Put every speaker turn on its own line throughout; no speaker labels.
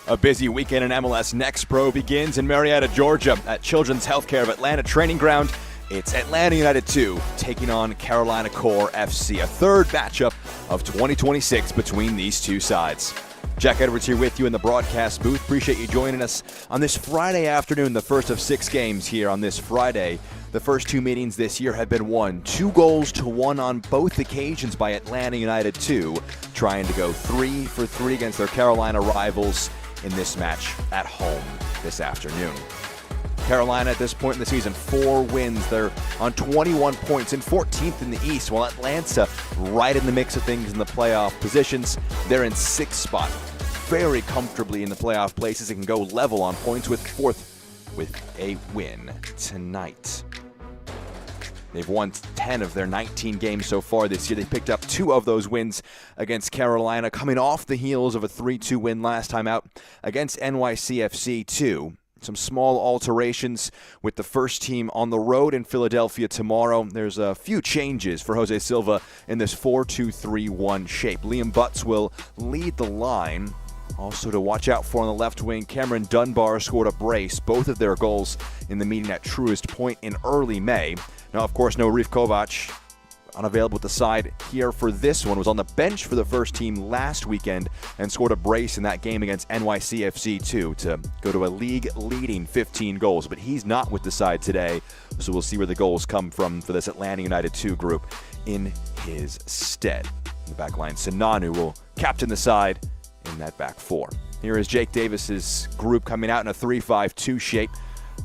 A busy weekend in MLS Next Pro begins in Marietta, Georgia at Children's Healthcare of Atlanta Training Ground. It's Atlanta United 2 taking on Carolina Core FC, a third matchup of 2026 between these two sides. Jack Edwards here with you in the broadcast booth. Appreciate you joining us on this Friday afternoon, the first of 6 games here on this Friday. The first 2 meetings this year have been won 2-1 on both occasions by Atlanta United 2, trying to go 3 for 3 against their Carolina rivals in this match at home this afternoon. Carolina at this point in the season, 4 wins. They're on 21 points and 14th in the East, while Atlanta right in the mix of things in the playoff positions. They're in 6th spot, very comfortably in the playoff places. It can go level on points with 4th with a win tonight. They've won 10 of their 19 games so far this year. They picked up 2 of those wins against Carolina, coming off the heels of a 3-2 win last time out against NYCFC 2. Some small alterations with the first team on the road in Philadelphia tomorrow. There's a few changes for Jose Silva in this 4-2-3-1 shape. Liam Butts will lead the line. Also to watch out for on the left wing, Cameron Dunbar scored a brace, both of their goals in the meeting at Truist Point in early May. Now, of course, no Reef Kovac, unavailable with the side here for this one. Was on the bench for the first team last weekend and scored a brace in that game against NYCFC 2 to go to a league-leading 15 goals. But he's not with the side today, so we'll see where the goals come from for this Atlanta United 2 group in his stead. In the back line, Sinanu will captain the side in that back 4. Here is Jake Davis's group coming out in a 3-5-2 shape.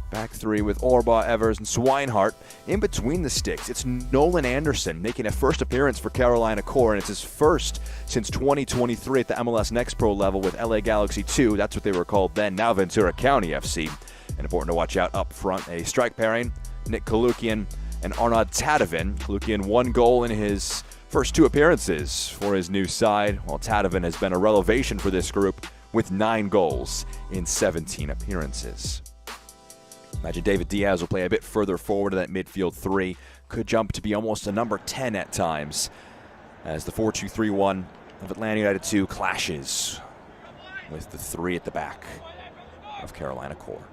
Back 3 with Orba, Evers, and Swinehart. In between the sticks, it's Nolan Anderson making a first appearance for Carolina Core, and it's his first since 2023 at the MLS Next Pro level with LA Galaxy 2. That's what they were called then, now Ventura County FC. And important to watch out up front, a strike pairing, Nick Kalukian and Arnaud Tadevin. Kalukian 1 goal in his first 2 appearances for his new side, while Tadevin has been a revelation for this group with 9 goals in 17 appearances. Imagine David Diaz will play a bit further forward in that midfield 3. Could jump to be almost a number 10 at times as the 4-2-3-1 of Atlanta United 2 clashes with the 3 at the back of Carolina Core.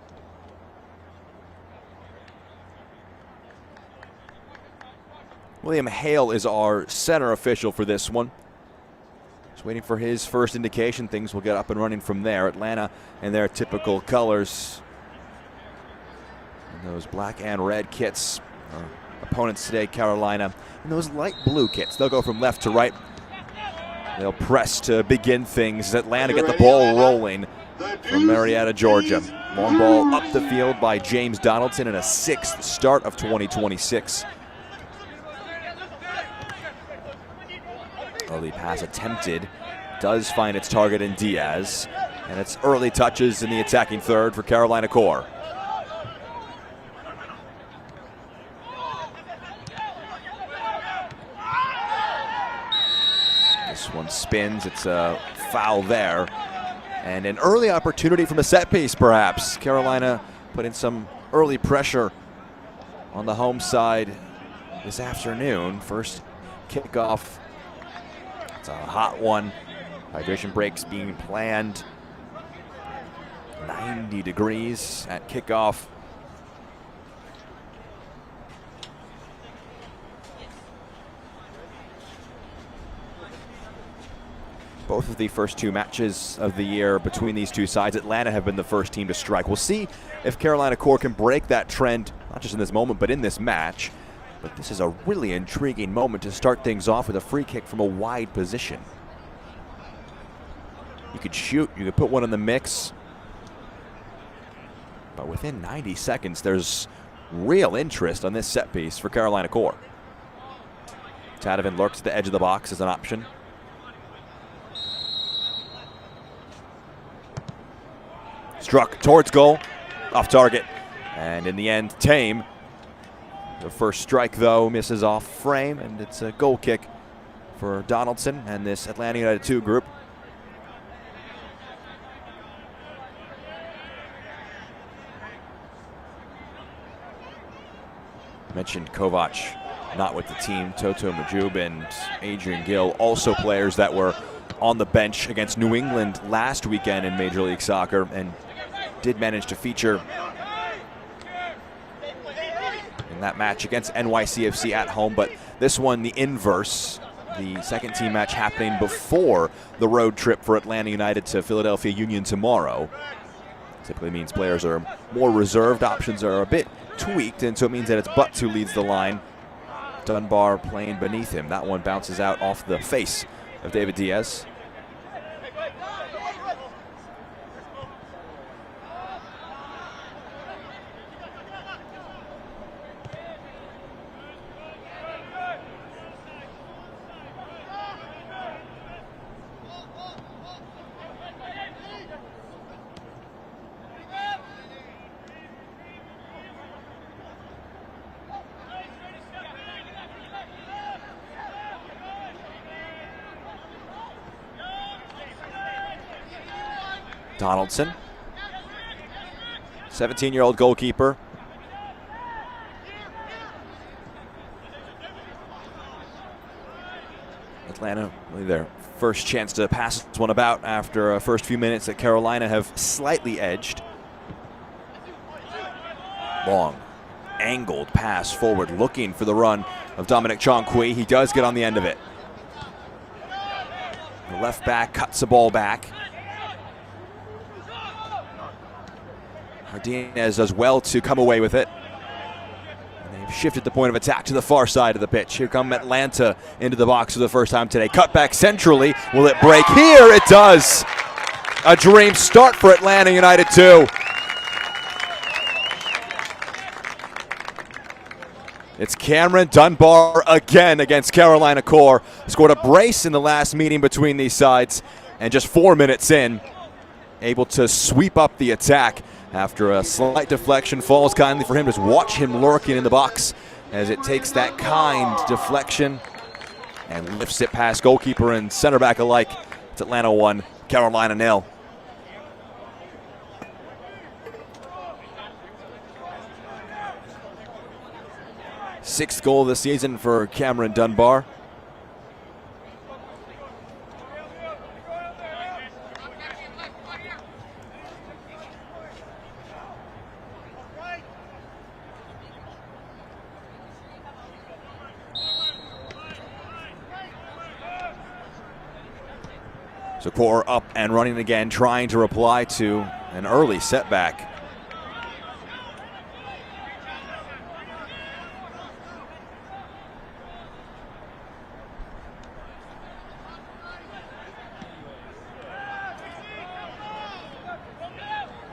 William Hale is our center official for this one. Just waiting for his first indication. Things will get up and running from there. Atlanta in their typical colors. Those black and red kits. Opponents today, Carolina, in those light blue kits. They'll go from left to right. They'll press to begin things as Atlanta get the ball rolling from Marietta, Georgia. Long ball up the field by James Donaldson in a 6th start of 2026. Early pass attempted. Does find its target in Diaz. And it's early touches in the attacking third for Carolina Core. This one spins, it's a foul there. And an early opportunity from a set piece, perhaps. Carolina putting some early pressure on the home side this afternoon. First kickoff, it's a hot one. Hydration breaks being planned. 90 degrees at kickoff. Both of the first 2 matches of the year between these two sides, Atlanta have been the first team to strike. We'll see if Carolina Core can break that trend, not just in this moment, but in this match. But this is a really intriguing moment to start things off with a free kick from a wide position. You could shoot, you could put one in the mix. But within 90 seconds, there's real interest on this set piece for Carolina Core. Tadevin lurks at the edge of the box as an option. Struck towards goal, off target, and in the end, tame. The first strike, though, misses off frame, and it's a goal kick for Donaldson and this Atlanta United 2 group. Mentioned Kovac not with the team. Toto Majub and Adrian Gill, also players that were on the bench against New England last weekend in Major League Soccer and did manage to feature in that match against NYCFC at home, but this one the inverse. The second team match happening before the road trip for Atlanta United to Philadelphia Union tomorrow. Typically means players are more reserved, options are a bit tweaked, and so it means that it's Butts who leads the line. Dunbar playing beneath him. That one bounces out off the face of David Diaz. Donaldson, 17-year-old goalkeeper. Atlanta, really their first chance to pass this one about after a first few minutes that Carolina have slightly edged. Long, angled pass forward, looking for the run of Dominic Chonqui. He does get on the end of it. The left back cuts the ball back. Martinez does well to come away with it. And they've shifted the point of attack to the far side of the pitch. Here come Atlanta into the box for the first time today. Cut back centrally. Will it break? Here it does. A dream start for Atlanta United 2. It's Cameron Dunbar again against Carolina Core. Scored a brace in the last meeting between these sides. And just 4 minutes in, able to sweep up the attack. After a slight deflection, falls kindly for him. Just watch him lurking in the box as it takes that kind deflection and lifts it past goalkeeper and center back alike. It's Atlanta 1, Carolina 0. Sixth goal of the season for Cameron Dunbar. So Core up and running again, trying to reply to an early setback.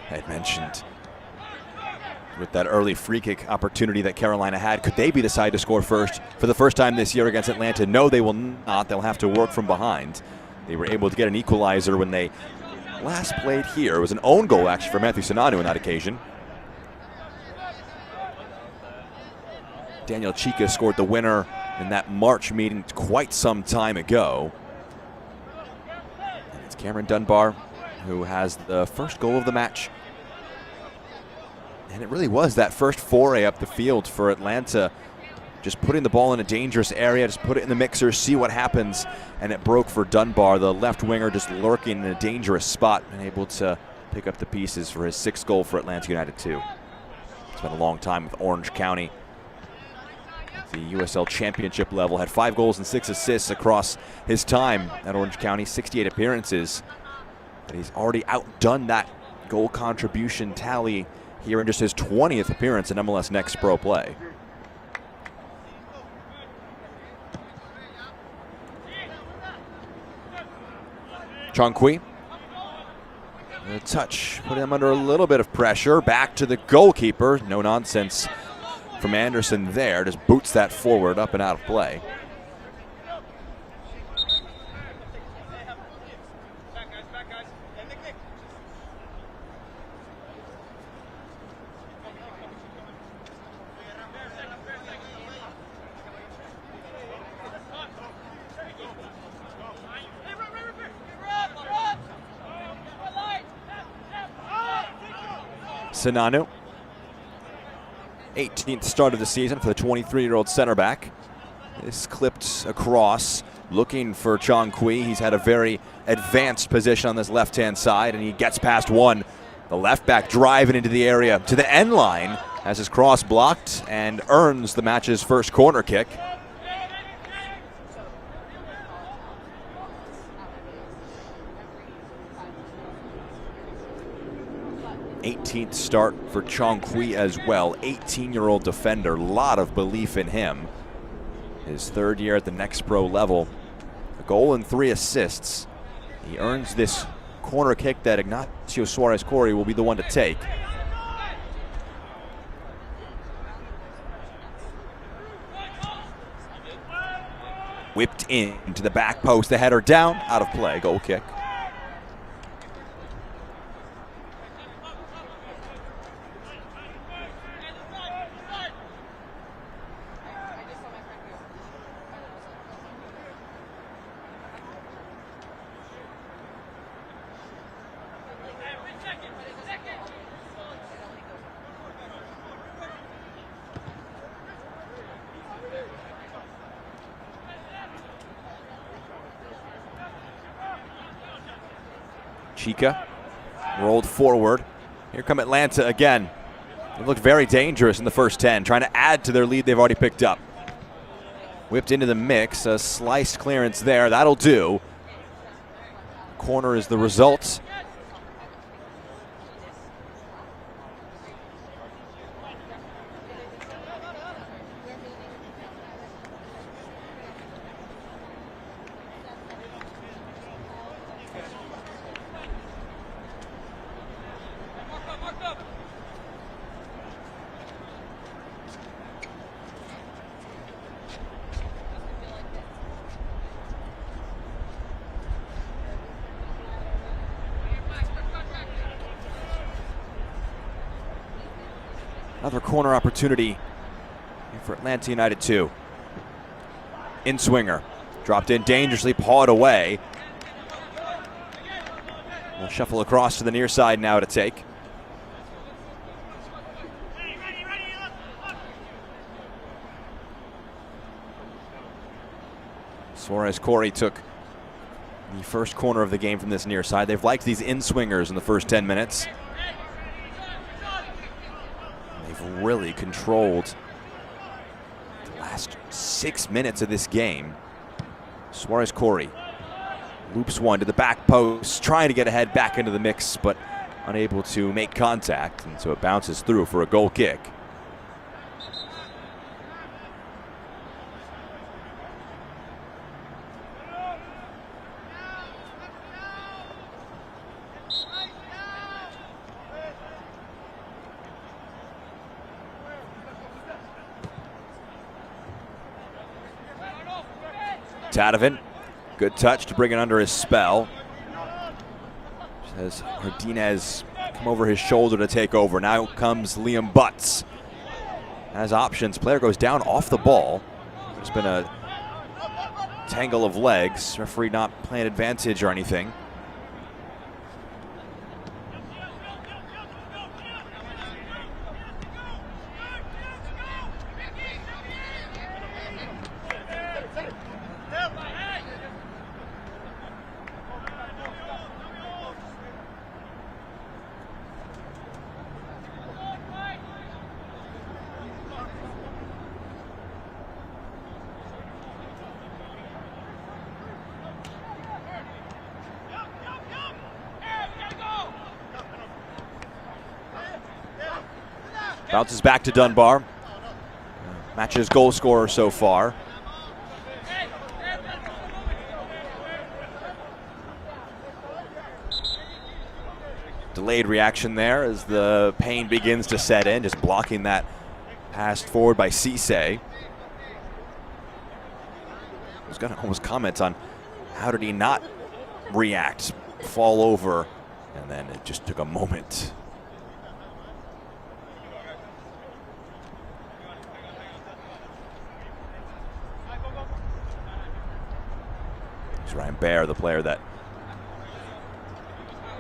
I had mentioned with that early free kick opportunity that Carolina had, could they be the side to score first for the first time this year against Atlanta? No, they will not. They'll have to work from behind. They were able to get an equalizer when they last played here. It was an own goal, actually, for Matthew Sinanu on that occasion. Daniel Chica scored the winner in that March meeting quite some time ago. And it's Cameron Dunbar who has the first goal of the match. And it really was that first foray up the field for Atlanta. Just putting the ball in a dangerous area, just put it in the mixer, see what happens. And it broke for Dunbar, the left winger just lurking in a dangerous spot and able to pick up the pieces for his sixth goal for Atlanta United 2. It's been a long time with Orange County. At the USL Championship level, had 5 goals and 6 assists across his time at Orange County, 68 appearances. But he's already outdone that goal contribution tally here in just his 20th appearance in MLS Next Pro play. Chonqui, a touch, putting him under a little bit of pressure. Back to the goalkeeper. No nonsense from Anderson there. Just boots that forward, up and out of play. Sinanu, 18th start of the season for the 23-year-old center back. This clipped across, looking for Chong Kui. He's had a very advanced position on this left-hand side, and he gets past one. The left back driving into the area to the end line, has his cross blocked and earns the match's first corner kick. '18th start for Chong Kui as well. 18-year-old defender, a lot of belief in him. His third year at the next pro level. A goal and 3 assists. He earns this corner kick that Ignacio Suarez-Corey will be the one to take. Whipped into the back post, the header down, out of play, goal kick. Chica rolled forward. Here come Atlanta again. They looked very dangerous in the first 10, trying to add to their lead they've already picked up. Whipped into the mix, a slice clearance there, that'll do. Corner is the result. Another corner opportunity for Atlanta United 2. In-swinger, dropped in dangerously, pawed away. We'll shuffle across to the near side now to take. Suarez-Corey took the first corner of the game from this near side. They've liked these in-swingers in the first 10 minutes. They've really controlled the last 6 minutes of this game. Suarez-Corey loops one to the back post, trying to get ahead back into the mix, but unable to make contact, and so it bounces through for a goal kick. Tadovan, good touch to bring it under his spell. As Hardinez come over his shoulder to take over. Now comes Liam Butts. Has options, player goes down off the ball. There's been a tangle of legs. Referee not playing advantage or anything. Bounces back to Dunbar. Match's goal scorer so far. Delayed reaction there as the pain begins to set in, just blocking that pass forward by Cisse. I was going to almost comment on how did he not react, fall over, and then it just took a moment. Ryan Baer, the player that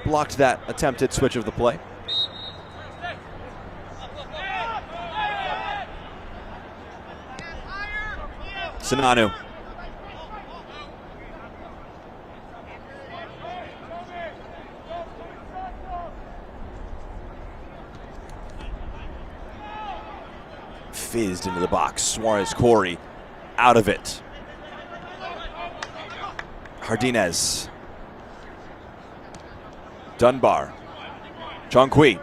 blocked that attempted switch of the play. Sinanu. Fizzed into the box. Suarez Corey out of it. Hardinez. Dunbar. Chongqui.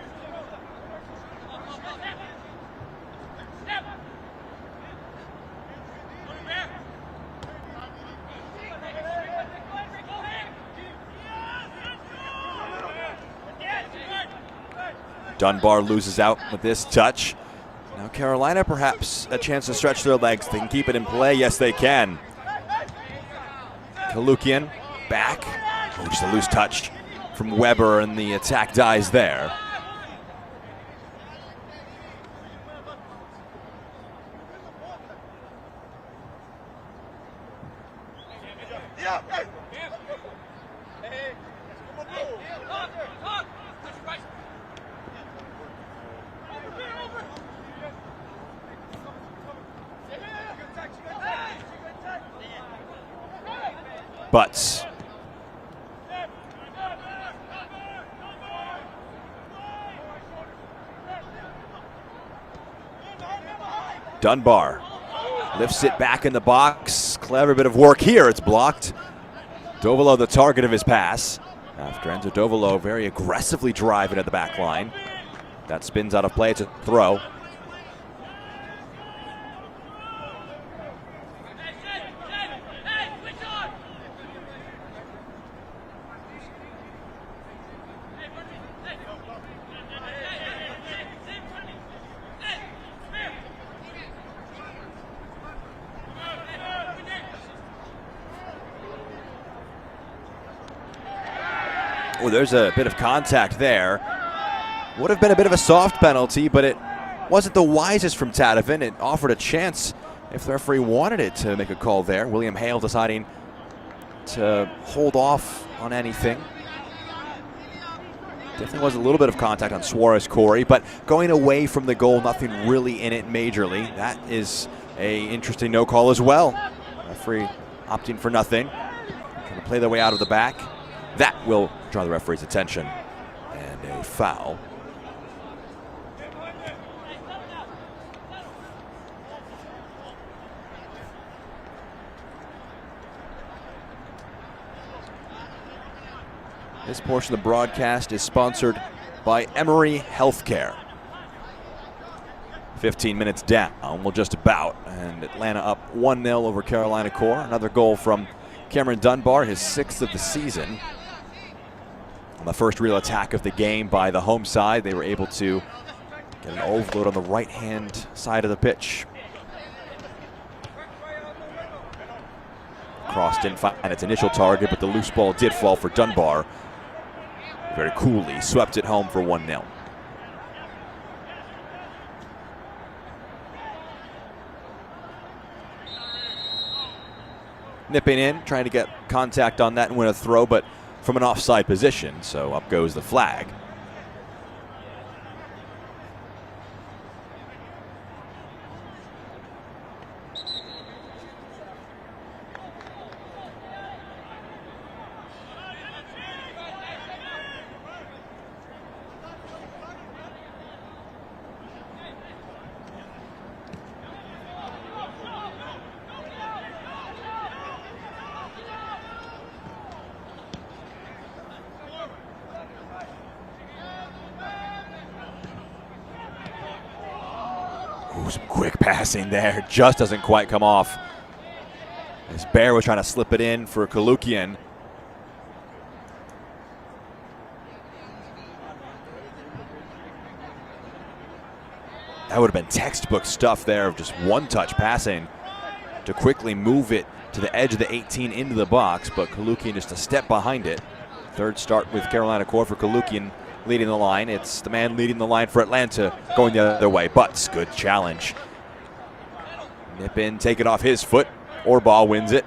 Dunbar loses out with this touch. Now Carolina perhaps a chance to stretch their legs. They can keep it in play. Yes, they can. Kalukian back. Oh, just a loose touch from Weber, and the attack dies there. Butts. Dunbar lifts it back in the box. Clever bit of work here. It's blocked. Dovolo the target of his pass. After Enzo Dovolo very aggressively driving at the back line. That spins out of play. It's a throw. Oh, there's a bit of contact there. Would have been a bit of a soft penalty, but it wasn't the wisest from Tadevin. It offered a chance if the referee wanted it to make a call there. William Hale deciding to hold off on anything. Definitely was a little bit of contact on Suarez Corey, but going away from the goal, nothing really in it majorly. That is a interesting no call as well. Referee opting for nothing. Trying to play their way out of the back. That will draw the referee's attention. And a foul. This portion of the broadcast is sponsored by Emory Healthcare. 15 minutes down, well, just about, and Atlanta up 1-0 over Carolina Core. Another goal from Cameron Dunbar, his 6th of the season. On the first real attack of the game by the home side, they were able to get an overload on the right-hand side of the pitch. Cross didn't find its initial target, but the loose ball did fall for Dunbar. Very coolly swept it home for 1-0. Nipping in, trying to get contact on that and win a throw, but from an offside position, so up goes the flag. Ooh, some quick passing there. Just doesn't quite come off. As Bear was trying to slip it in for Kalukian. That would have been textbook stuff there of just one-touch passing to quickly move it to the edge of the 18 into the box, but Kalukian just a step behind it. Third start with Carolina Core for Kalukian leading the line. It's the man leading the line for Atlanta going the other way. Butts, good challenge. Nip in, take it off his foot. Orbaugh wins it.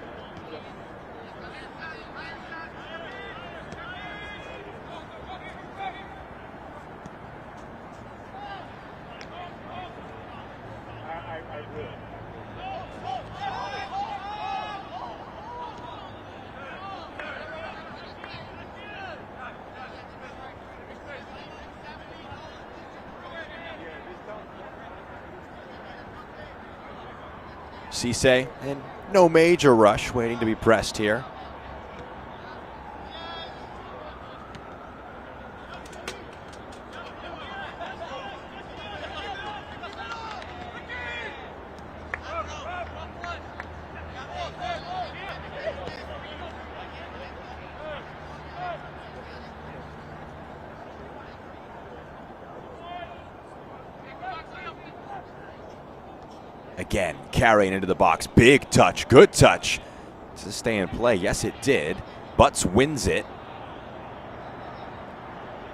Cisse in no major rush, waiting to be pressed here. Again, carrying into the box. Big touch, good touch. Does this stay in play? Yes, it did. Butts wins it.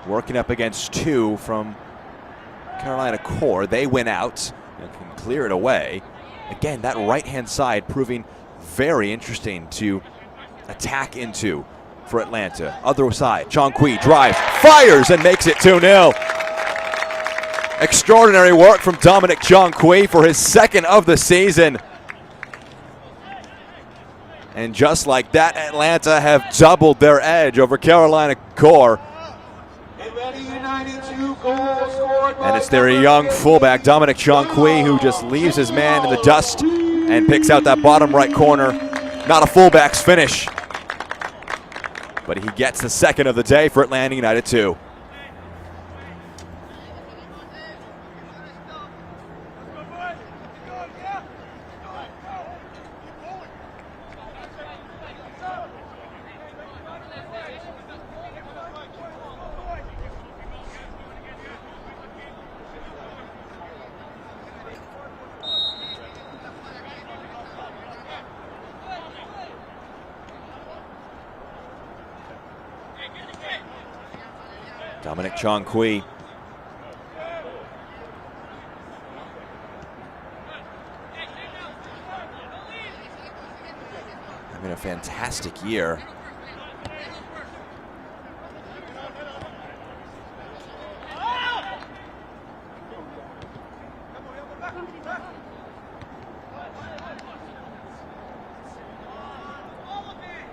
Working up against two from Carolina core. They win out and can clear it away. Again, that right-hand side proving very interesting to attack into for Atlanta. Other side, Chong-Kui drives, fires, and makes it 2-0. Extraordinary work from Dominic Chong-Kui for his second of the season. And just like that, Atlanta have doubled their edge over Carolina core. And it's their young fullback, Dominic Chong-Kui, who just leaves his man in the dust and picks out that bottom right corner. Not a fullback's finish, but he gets the second of the day for Atlanta United 2. Dominic Chong-Kui. Having a fantastic year.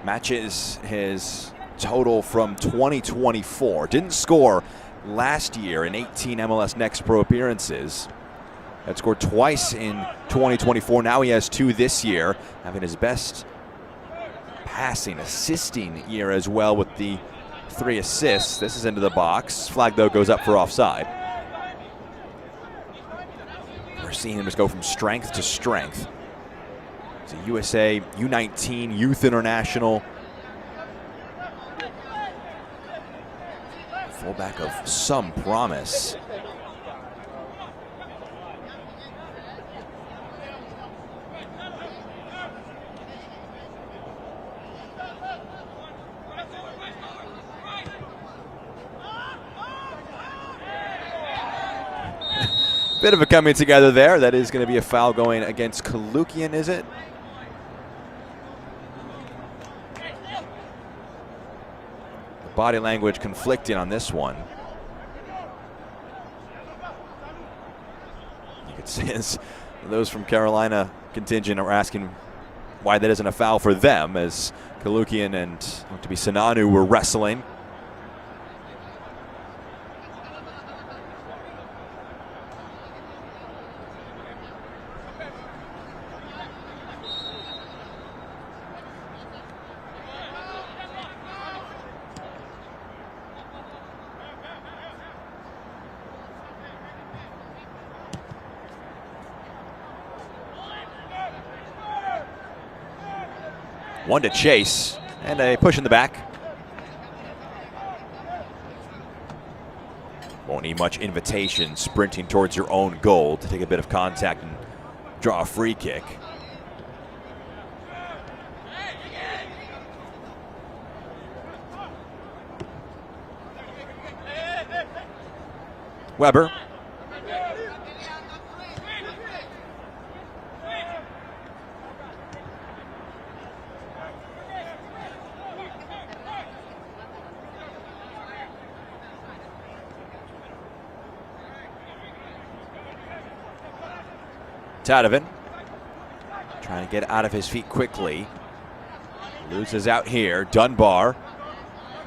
Matches his total from 2024. Didn't score last year in 18 MLS Next Pro appearances. Had scored twice in 2024. Now he has 2 this year, having his best passing, assisting year as well with the 3 assists. This is into the box. Flag, though, goes up for offside. We're seeing him just go from strength to strength. He's a USA U19 Youth International. Fullback of some promise. Bit of a coming together there. That is going to be a foul going against Kalukian, is it? Body language conflicting on this one. You could see those from Carolina contingent are asking why that isn't a foul for them, as Kalukian and to be Sinanu were wrestling. One to chase, and a push in the back. Won't need much invitation, sprinting towards your own goal to take a bit of contact and draw a free kick. Weber. Tadovan trying to get out of his feet quickly. Loses out here. Dunbar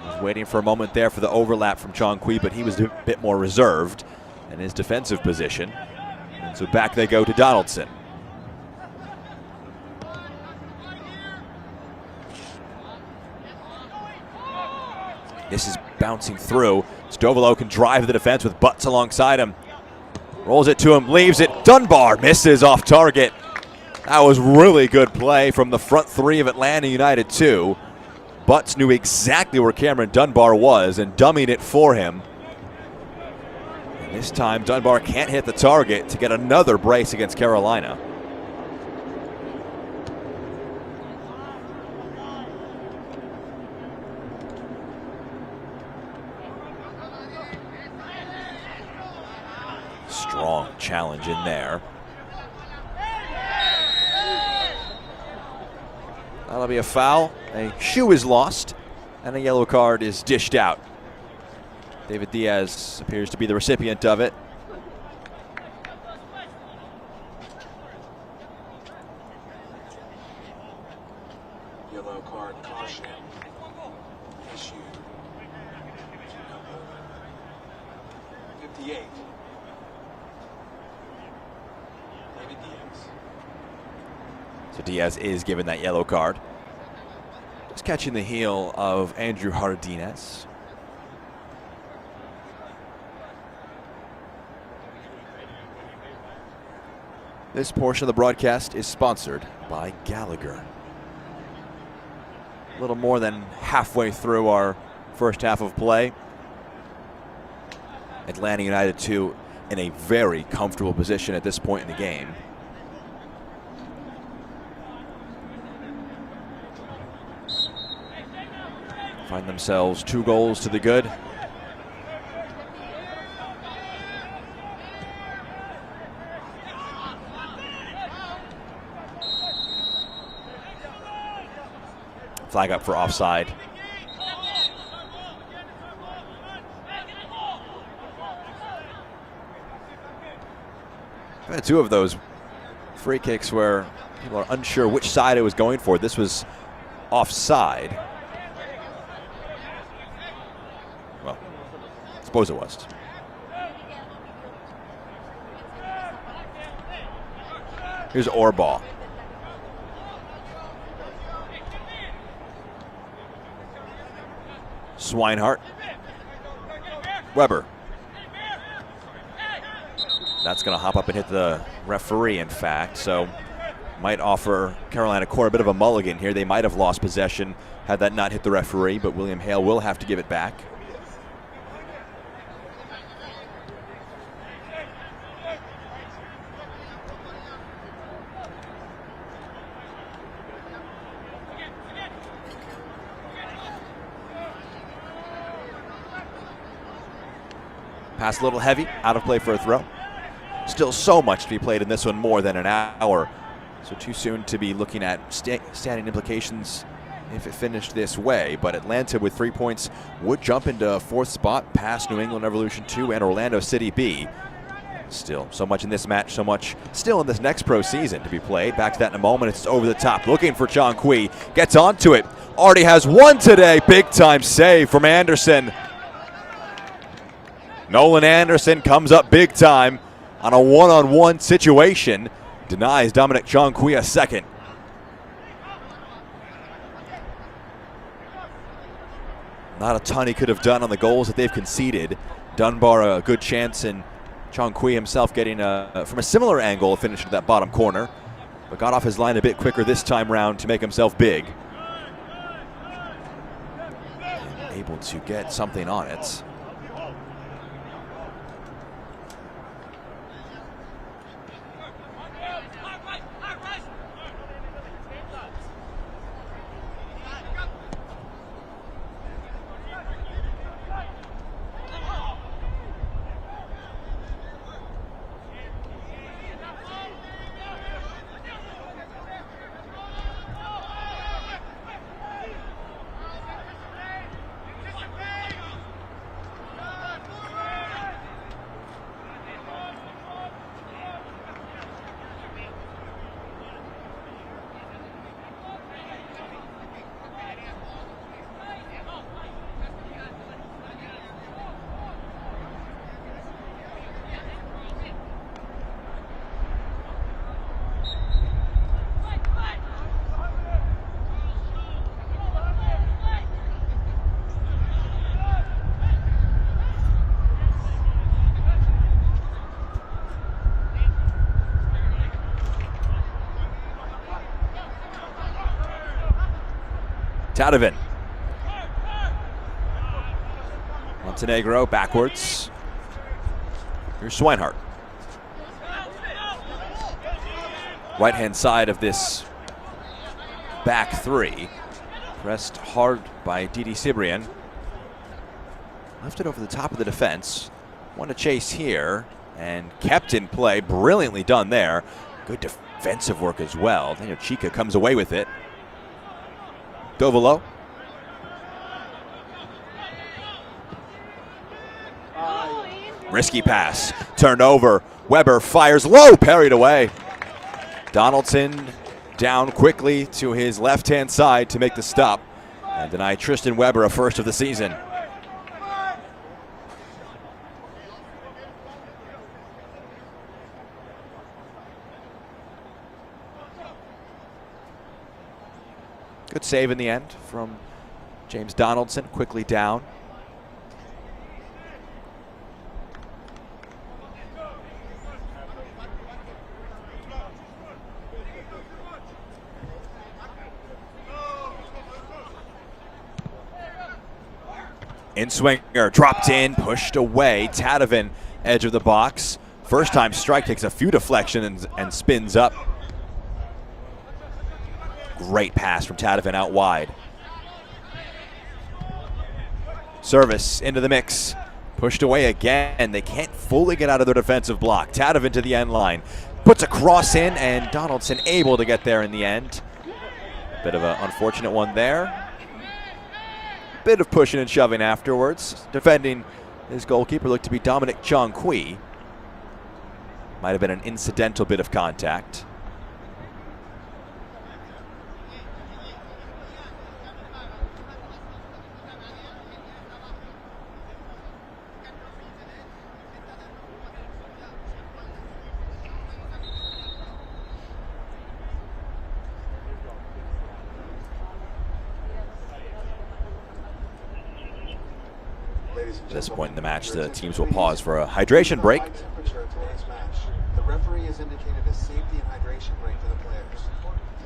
was waiting for a moment there for the overlap from Chong-Kui, but he was a bit more reserved in his defensive position. And so back they go to Donaldson. This is bouncing through. Stovalo can drive the defense with Butts alongside him. Rolls it to him, leaves it. Dunbar misses off target. That was really good play from the front three of Atlanta United 2. Butts knew exactly where Cameron Dunbar was and dummied it for him. And this time Dunbar can't hit the target to get another brace against Carolina. Strong challenge in there. That'll be a foul. A shoe is lost, and a yellow card is dished out. David Diaz appears to be the recipient of it.
Yellow card caution issued. 58. David Diaz.
So Diaz is given that yellow card. Just catching the heel of Andrew Jardinez. This portion of the broadcast is sponsored by Gallagher. A little more than halfway through our first half of play. Atlanta United 2 in a very comfortable position at this point in the game. Find themselves 2 goals to the good. Flag up for offside. I've had 2 of those free kicks where people are unsure which side it was going for. This was offside. Well, I suppose it was. Here's Orball. Swinehart. Weber. That's going to hop up and hit the referee, in fact, so might offer Carolina Core a bit of a mulligan here. They might have lost possession had that not hit the referee, but William Hale will have to give it back. Pass a little heavy, out of play for a throw. Still so much to be played in this one, more than an hour. So too soon to be looking at standing implications if it finished this way. But Atlanta with 3 points would jump into 4th spot past New England Revolution 2 and Orlando City B. Still so much in this match, so much still in this next pro season to be played. Back to that in a moment. It's over the top, looking for Chong Kui. Gets onto it. Already has one today. Big time save from Anderson. Nolan Anderson comes up big time on a one-on-one situation. Denies Dominic Chong Kui a second. Not a ton he could have done on the goals that they've conceded. Dunbar a good chance, and Chong Kui himself getting from a similar angle a finish at that bottom corner, but got off his line a bit quicker this time round to make himself big. Able to get something on it. Tadevin. Montenegro backwards. Here's Swinehart. Right-hand side of this back three. Pressed hard by Didi Cibrian. Left it over the top of the defense. Won a chase here and kept in play. Brilliantly done there. Good defensive work as well. Daniel Chica comes away with it. Dovolo. Risky pass. Turned over. Weber fires low. Parried away. Donaldson down quickly to his left-hand side to make the stop and deny Tristan Weber a first of the season. Good save in the end from James Donaldson, quickly down. In swinger, dropped in, pushed away. Tadevin, edge of the box. First time strike, takes a few deflections and spins up. Great pass from Tadevin out wide. Service into the mix. Pushed away again. They can't fully get out of their defensive block. Tadevin to the end line. Puts a cross in, and Donaldson able to get there in the end. Bit of an unfortunate one there. Bit of pushing and shoving afterwards. Defending his goalkeeper looked to be Dominic Chong-Kui. Might have been an incidental bit of contact. At this point in the match, the teams will pause for a hydration break.
The referee has indicated a safety and hydration break for the players.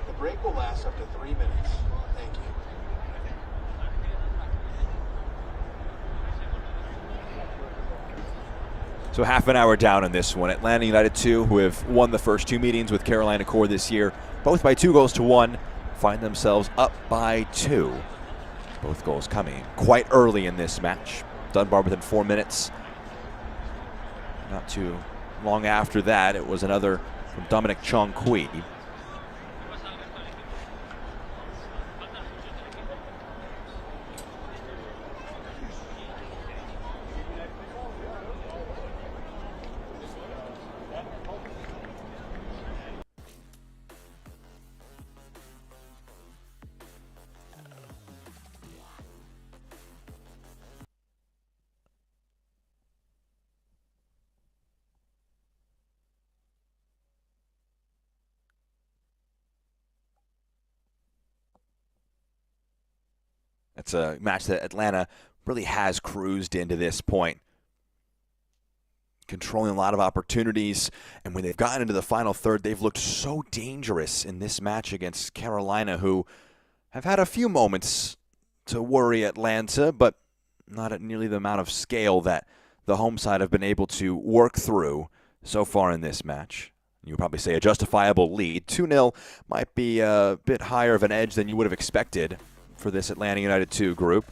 The break will last up to 3 minutes. Thank you.
So half an hour down in this one. Atlanta United 2, who have won the first two meetings with Carolina Core this year, both by 2-1, find themselves up by 2. Both goals coming quite early in this match. Dunbar within 4 minutes. Not too long after that, it was another from Dominic Chong-Kui. It's a match that Atlanta really has cruised into this point. Controlling a lot of opportunities, and when they've gotten into the final third, they've looked so dangerous in this match against Carolina, who have had a few moments to worry Atlanta, but not at nearly the amount of scale that the home side have been able to work through so far in this match. You would probably say a justifiable lead. 2-0 might be a bit higher of an edge than you would have expected for this Atlanta United 2 group.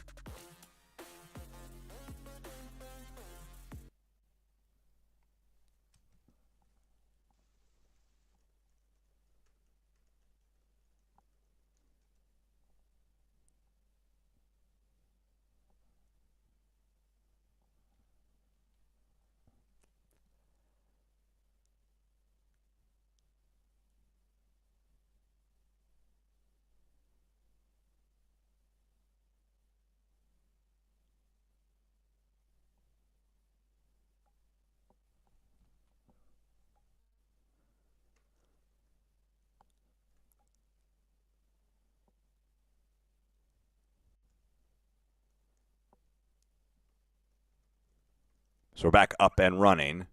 So we're back up and running.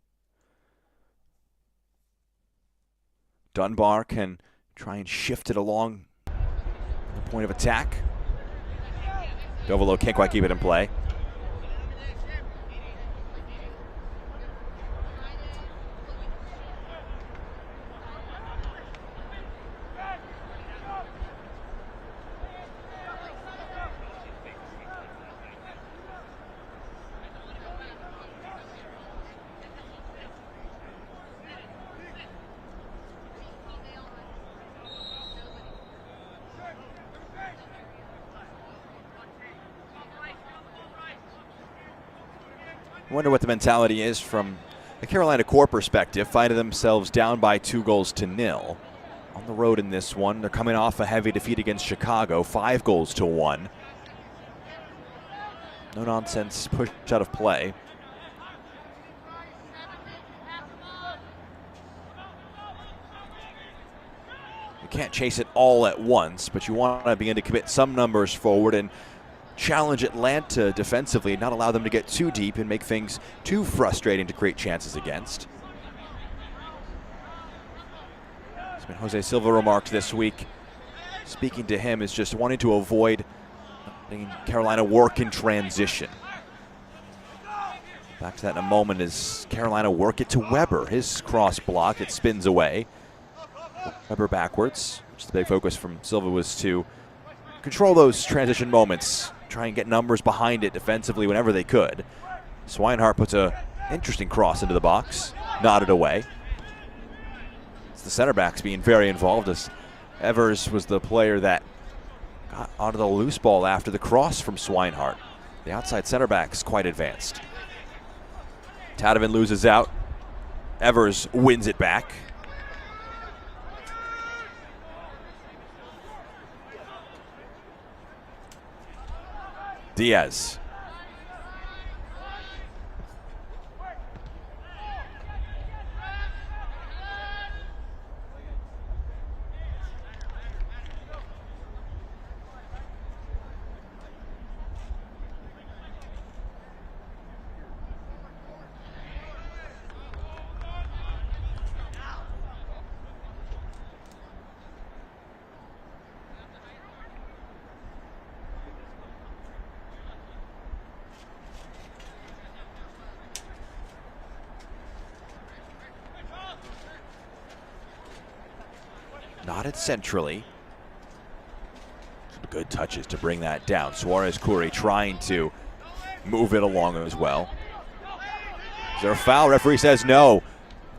Dunbar can try and shift it along the point of attack. Dovolo can't quite keep it in play. I wonder what the mentality is from the Carolina core perspective, finding themselves down by 2-0 on the road in this one. They're coming off a heavy defeat against Chicago, 5-1. No nonsense push out of play. You can't chase it all at once, but you want to begin to commit some numbers forward and challenge Atlanta defensively, not allow them to get too deep and make things too frustrating to create chances against. It's been Jose Silva remarked this week, speaking to him, is just wanting to avoid letting Carolina work in transition. Back to that in a moment as Carolina work it to Weber. His cross block, it spins away. Weber backwards. Just the big focus from Silva was to control those transition moments, try and get numbers behind it defensively whenever they could. Swinehart puts a interesting cross into the box, nodded away. It's the center backs being very involved, as Evers was the player that got onto the loose ball after the cross from Swinehart. The outside center back's quite advanced. Tadovan loses out. Evers wins it back. Diaz. Knotted centrally. Some good touches to bring that down. Suarez-Koury trying to move it along as well. Is there a foul? Referee says no.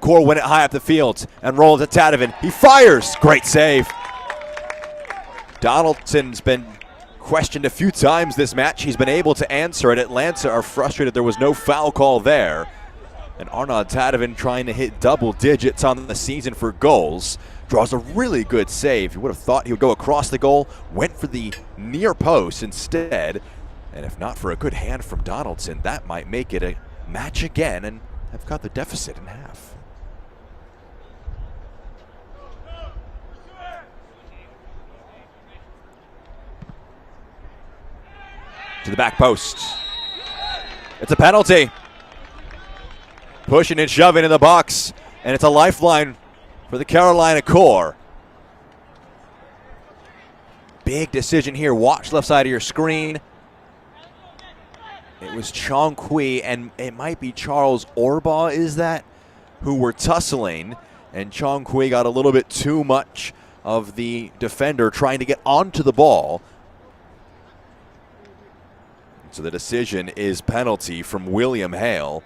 Core win it high up the field and rolls to Tadovan. He fires. Great save. Donaldson's been questioned a few times this match. He's been able to answer it. Atlanta are frustrated there was no foul call there. And Arnaud Tadovan trying to hit double digits on the season for goals. Draws a really good save. You would have thought he would go across the goal, went for the near post instead. And if not for a good hand from Donaldson, that might make it a match again and have cut the deficit in half. To the back post. It's a penalty. Pushing and shoving in the box, and it's a lifeline for the Carolina core. Big decision here. Watch left side of your screen. It was Chong Kui, and it might be Charles Orbaugh, is that, who were tussling, and Chong Kui got a little bit too much of the defender trying to get onto the ball. So the decision is penalty from William Hale.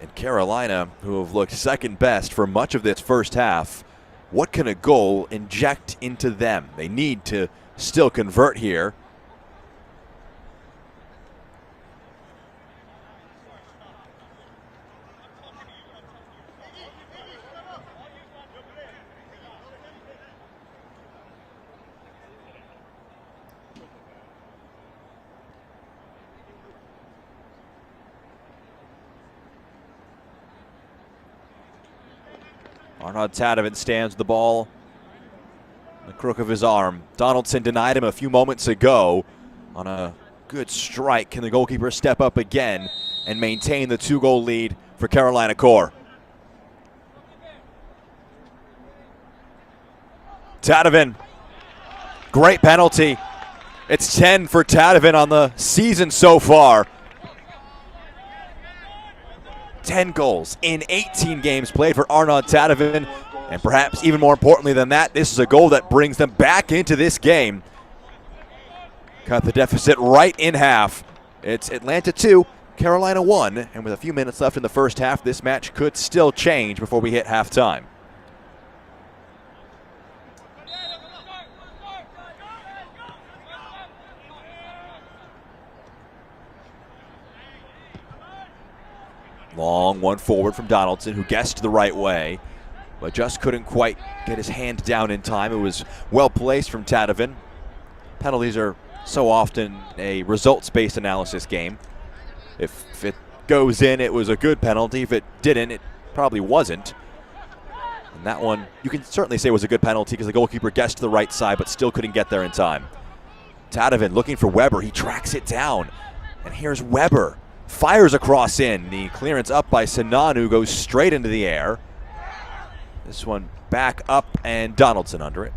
And Carolina, who have looked second best for much of this first half, what can a goal inject into them? They need to still convert here. Arnaud Tadovan stands the ball in the crook of his arm. Donaldson denied him a few moments ago on a good strike. Can the goalkeeper step up again and maintain the 2-goal lead for Carolina core? Tadovan, great penalty. It's 10 for Tadevin on the season so far. 10 goals in 18 games played for Arnaud Tadevin. And perhaps even more importantly than that, this is a goal that brings them back into this game. Cut the deficit right in half. It's Atlanta 2, Carolina 1. And with a few minutes left in the first half, this match could still change before we hit halftime. Long one forward from Donaldson, who guessed the right way, but just couldn't quite get his hand down in time. It was well placed from Tadevin. Penalties are so often a results-based analysis game. If it goes in, it was a good penalty. If it didn't, it probably wasn't. And that one, you can certainly say was a good penalty because the goalkeeper guessed the right side but still couldn't get there in time. Tadevin looking for Weber. He tracks it down. And here's Weber. Fires across in. The clearance up by Sinanu goes straight into the air. This one back up and Donaldson under it.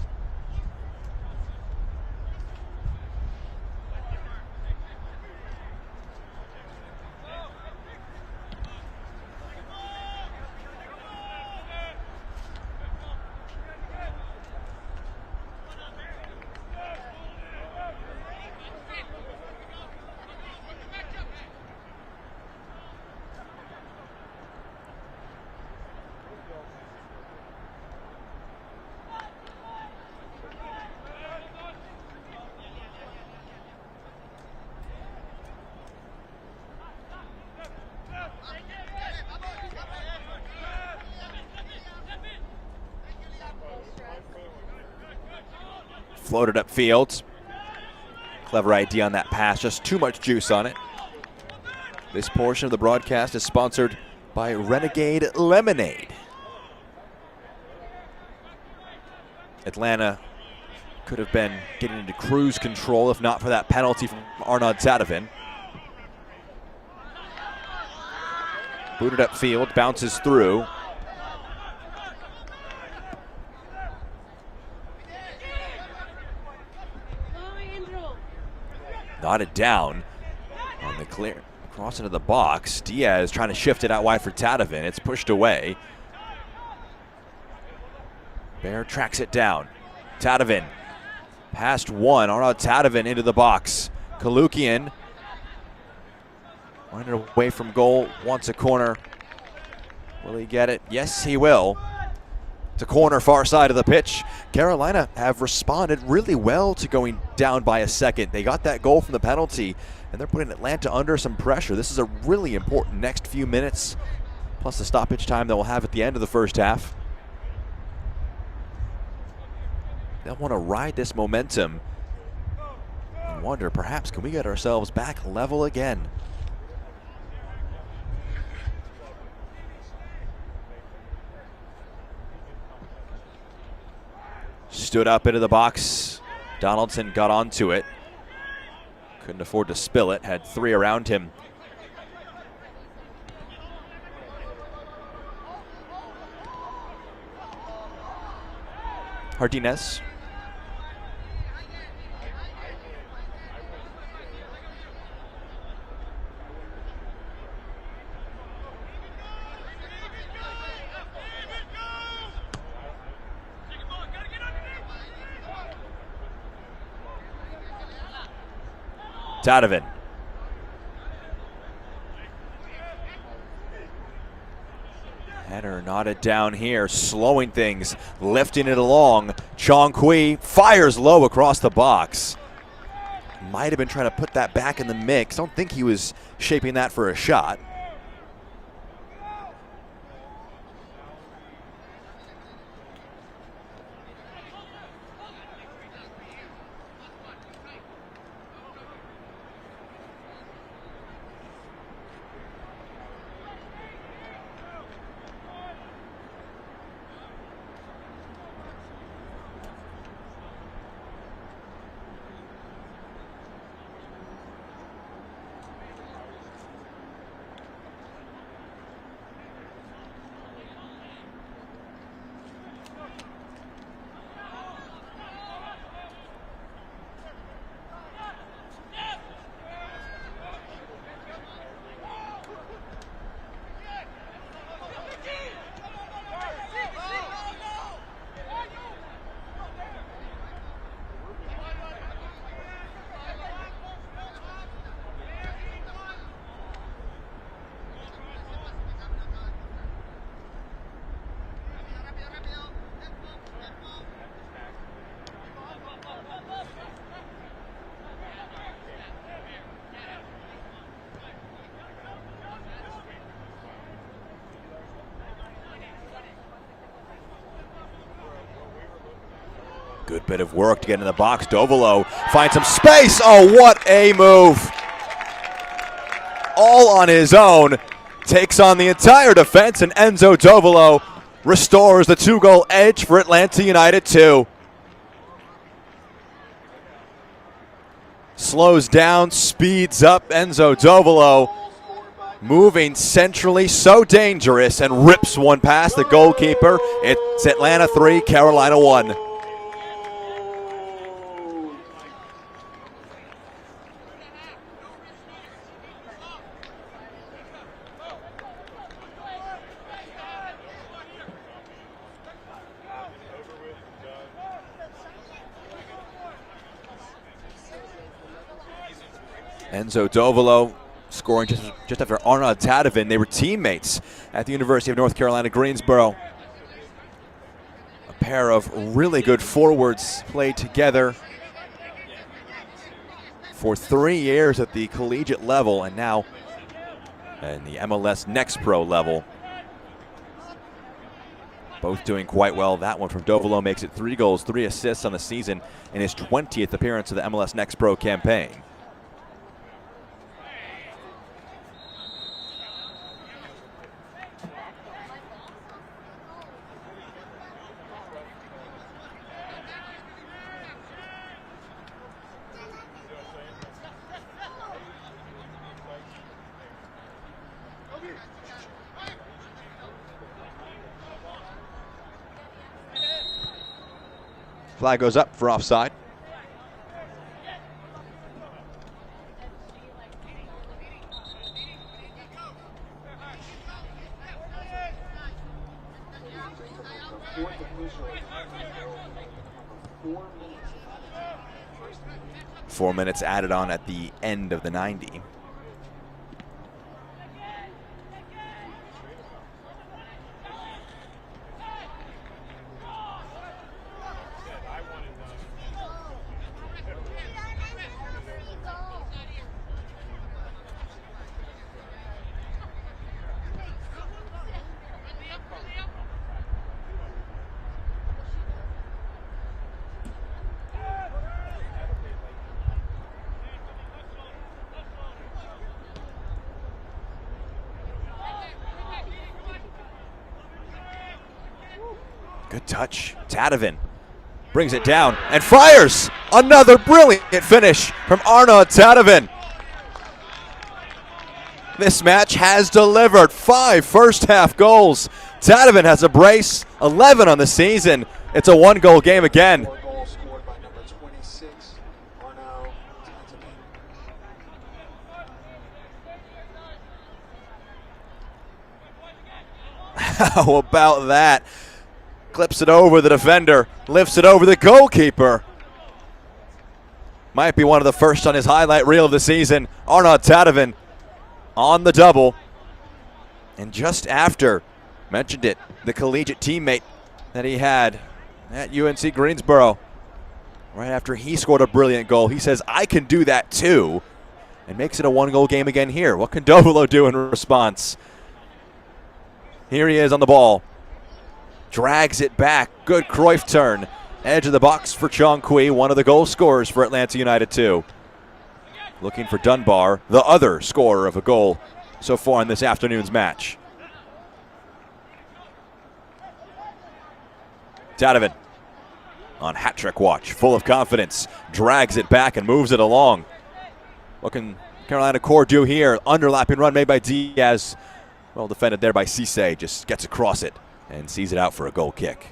Floated upfield. Clever idea on that pass, just too much juice on it. This portion of the broadcast is sponsored by Renegade Lemonade. Atlanta could have been getting into cruise control if not for that penalty from Arnaud Tadevin. Booted upfield, bounces through. Nodded down on the clear. Cross into the box. Diaz trying to shift it out wide for Tadevin. It's pushed away. Bear tracks it down. Tadevin. Past one. Arnaud Tadevin into the box. Kalukian. Running away from goal. Wants a corner. Will he get it? Yes, he will. It's a corner far side of the pitch. Carolina have responded really well to going down by a second. They got that goal from the penalty, and they're putting Atlanta under some pressure. This is a really important next few minutes, plus the stoppage time that we'll have at the end of the first half. They'll want to ride this momentum and wonder, perhaps, can we get ourselves back level again? Stood up into the box. Donaldson got onto it. Couldn't afford to spill it. Had three around him. Hardinez. Tadevin. Header knotted down here, slowing things, lifting it along. Chong Kui fires low across the box. Might have been trying to put that back in the mix. Don't think he was shaping that for a shot. Good bit of work to get in the box. Dovolo finds some space. Oh, what a move. All on his own. Takes on the entire defense, and Enzo Dovolo restores the 2-goal edge for Atlanta United 2. Slows down, speeds up. Enzo Dovolo moving centrally, so dangerous, and rips one past the goalkeeper. It's Atlanta 3, Carolina 1. Enzo Dovolo scoring just after Arnaud Tadevin. They were teammates at the University of North Carolina, Greensboro. A pair of really good forwards played together for 3 years at the collegiate level, and now in the MLS Next Pro level. Both doing quite well. That one from Dovolo makes it 3 goals, 3 assists on the season in his 20th appearance of the MLS Next Pro campaign. Flag goes up for offside. Four minutes added on at the end of the 90. Good touch. Tadevin brings it down and fires. Another brilliant finish from Arnaud Tadevin. This match has delivered 5 first-half goals. Tadevin has a brace, 11 on the season. It's a 1-goal game again.
4 goals scored by number 26, Arnaud Tadevin.
How about that? Clips it over the defender, lifts it over the goalkeeper. Might be one of the first on his highlight reel of the season. Arnaud Tadevin on the double. And just after, mentioned it, the collegiate teammate that he had at UNC Greensboro, right after he scored a brilliant goal, he says, I can do that too, and makes it a 1-goal game again here. What can Dovolo do in response? Here he is on the ball. Drags it back. Good Cruyff turn. Edge of the box for Chong Kui, one of the goal scorers for Atlanta United 2. Looking for Dunbar, the other scorer of a goal so far in this afternoon's match. Tadevin on hat-trick watch, full of confidence. Drags it back and moves it along. What can Carolina Core do here? Underlapping run made by Diaz. Well defended there by Cisse. Just gets across it and sees it out for a goal kick.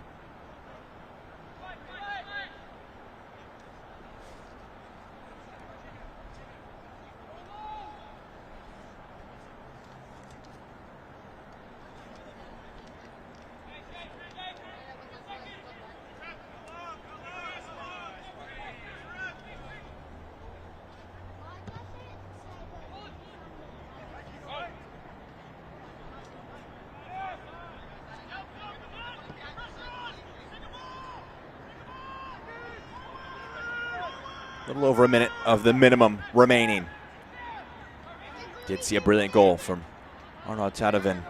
A little over a minute of the minimum remaining. Did see a brilliant goal from Arnaud Tadevin.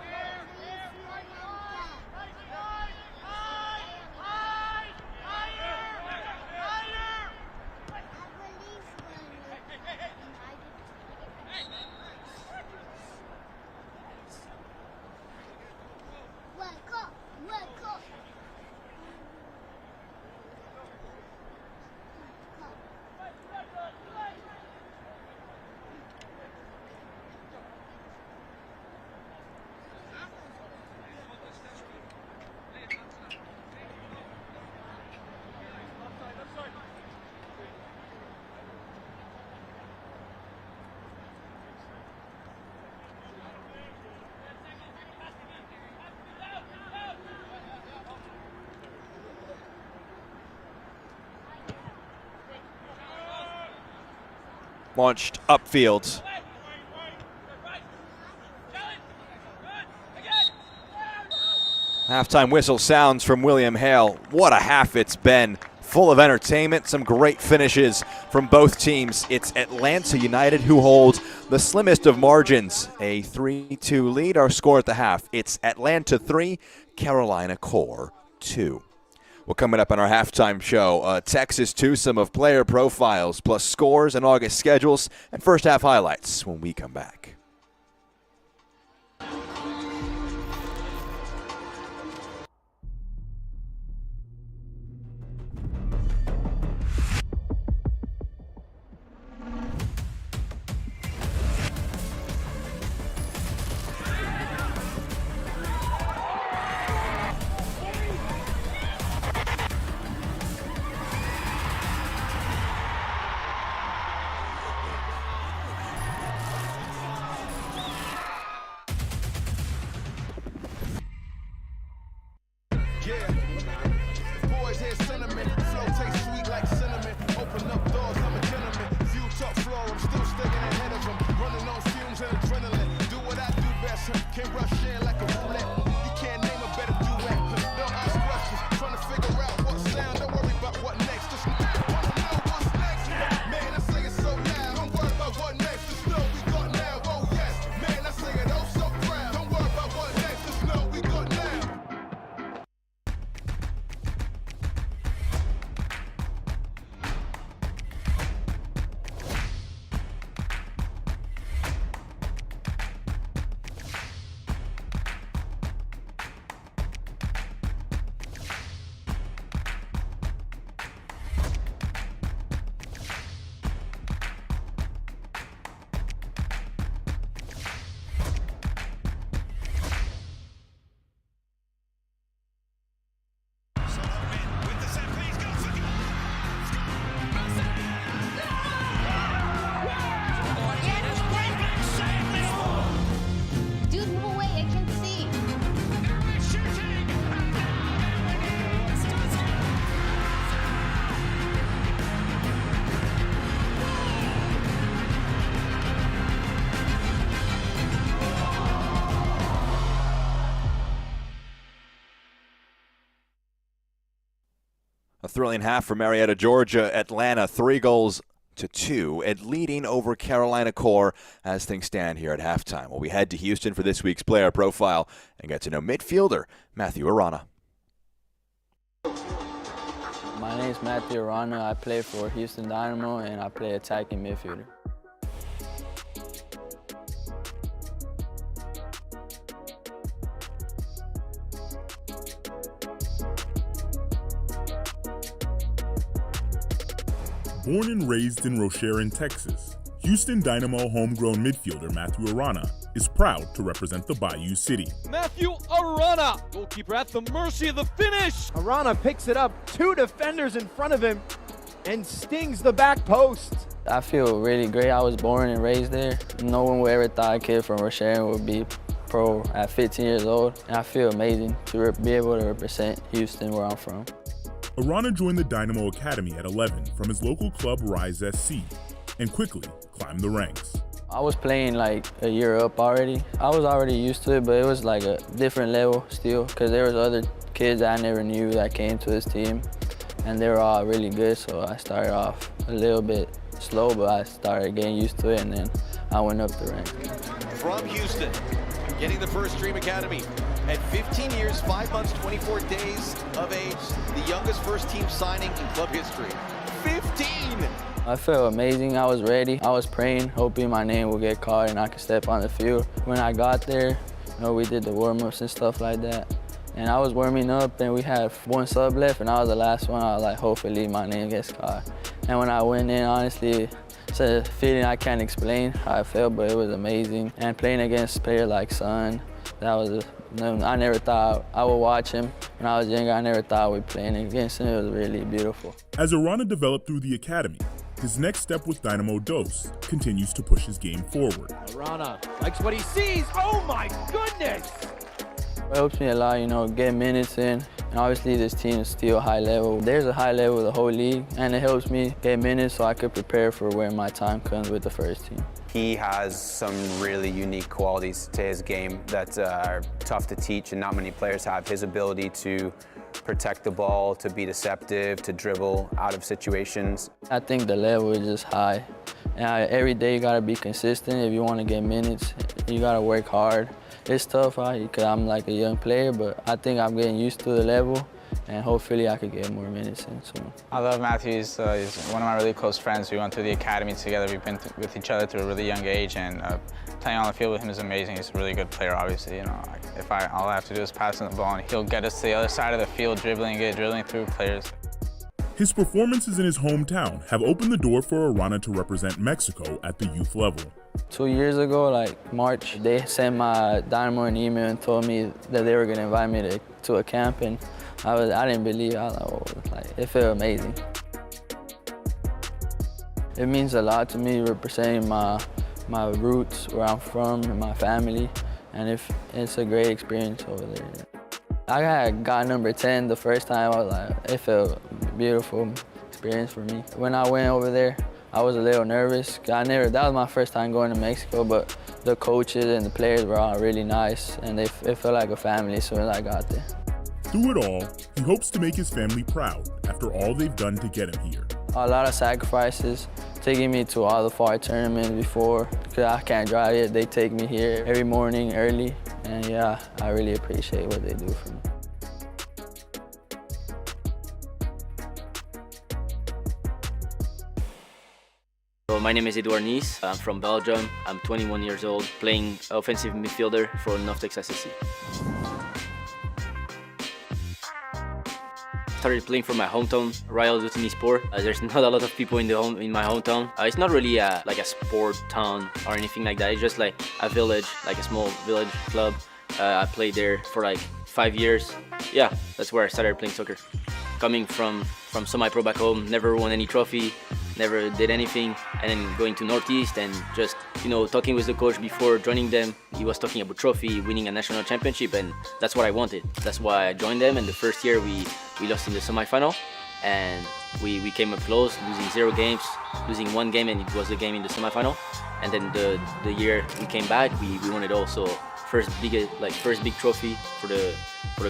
launched upfield. Halftime whistle sounds from William Hale. What a half it's been. Full of entertainment, some great finishes from both teams. It's Atlanta United who holds the slimmest of margins. A 3-2 lead, our score at the half. It's Atlanta 3, Carolina Core 2. Well, coming up on our halftime show, a Texas twosome of player profiles, plus scores and August schedules, and first half highlights when we come back. A thrilling half for Marietta, Georgia. Atlanta 3-2 and leading over Carolina Core as things stand here at halftime. Well, we head to Houston for this week's player profile and get to know midfielder Matthew Arana.
My name is Matthew Arana. I play for Houston Dynamo and I play attacking midfielder.
Born and raised in Rocherin, Texas, Houston Dynamo homegrown midfielder Matthew Arana is proud to represent the Bayou City.
Matthew Arana, goalkeeper at the mercy of the finish.
Arana picks it up, 2 defenders in front of him, and stings the back post.
I feel really great. I was born and raised there. No one would ever thought a kid from Rocherin would be pro at 15 years old. And I feel amazing to be able to represent Houston where I'm from.
Arana joined the Dynamo Academy at 11 from his local club Rise SC and quickly climbed the ranks.
I was playing like a year up already. I was already used to it, but it was like a different level still because there was other kids that I never knew that came to this team and they were all really good, so I started off a little bit slow, but I started getting used to it and then I went up the ranks.
From Houston, getting the first Dream Academy. At 15 years, 5 months, 24 days of age, the youngest first-team signing in club history. 15!
I felt amazing. I was ready. I was praying, hoping my name would get called and I could step on the field. When I got there, we did the warm-ups and stuff like that. And I was warming up and we had one sub left and I was the last one. I was like, hopefully my name gets called. And when I went in, honestly, it's a feeling I can't explain how I felt, but it was amazing. And playing against a player like Son, I never thought I would watch him. When I was younger, I never thought we'd be playing against him. It was really beautiful.
As Arana developed through the academy, his next step with Dynamo Dos continues to push his game forward.
Arana likes what he sees. Oh my goodness!
It helps me a lot, get minutes in, And obviously this team is still high level. There's a high level of the whole league, and it helps me get minutes so I could prepare for when my time comes with the first team.
He has some really unique qualities to his game that are tough to teach, and not many players have. His ability to protect the ball, to be deceptive, to dribble out of situations.
I think the level is just high. And every day you gotta be consistent if you want to get minutes. You gotta work hard. It's tough because I'm like a young player, but I think I'm getting used to the level, and hopefully I could get more minutes in soon.
I love Matthew. He's one of my really close friends. We went through the academy together. We've been with each other through a really young age, and playing on the field with him is amazing. He's a really good player, obviously. You know, all I have to do is pass him the ball, and he'll get us to the other side of the field, dribbling through players.
His performances in his hometown have opened the door for Arana to represent Mexico at the youth level.
2 years ago, like March, they sent my Dynamo an email and told me that they were gonna invite me to a camp, and I didn't believe it. I was like, it felt amazing. It means a lot to me representing my roots, where I'm from, and my family, and it's a great experience over there. I got number 10 the first time. I was like, it felt a beautiful experience for me. When I went over there, I was a little nervous. That was my first time going to Mexico, but the coaches and the players were all really nice, and it felt like a family as soon as I got there.
Through it all, he hopes to make his family proud after all they've done to get him here.
A lot of sacrifices, taking me to all the far tournaments before, because I can't drive yet. They take me here every morning early, and yeah, I really appreciate what they do for me.
So my name is Edouard Nice. I'm from Belgium. I'm 21 years old, playing offensive midfielder for North Texas SC. Started playing for my hometown, Royal Sport. There's not a lot of people in my hometown. It's not really like a sport town or anything like that. It's just like a village, like a small village club. I played there for like 5 years. Yeah, that's where I started playing soccer. Coming from semi-pro back home, never won any trophy, never did anything, and then going to Northeast and just, talking with the coach before joining them. He was talking about trophy, winning a national championship, and that's what I wanted. That's why I joined them, and the first year we lost in the semi-final, and we came up close, losing 0 games, losing 1 game, and it was the game in the semi-final. And then the year we came back, we won it all. So first big trophy for the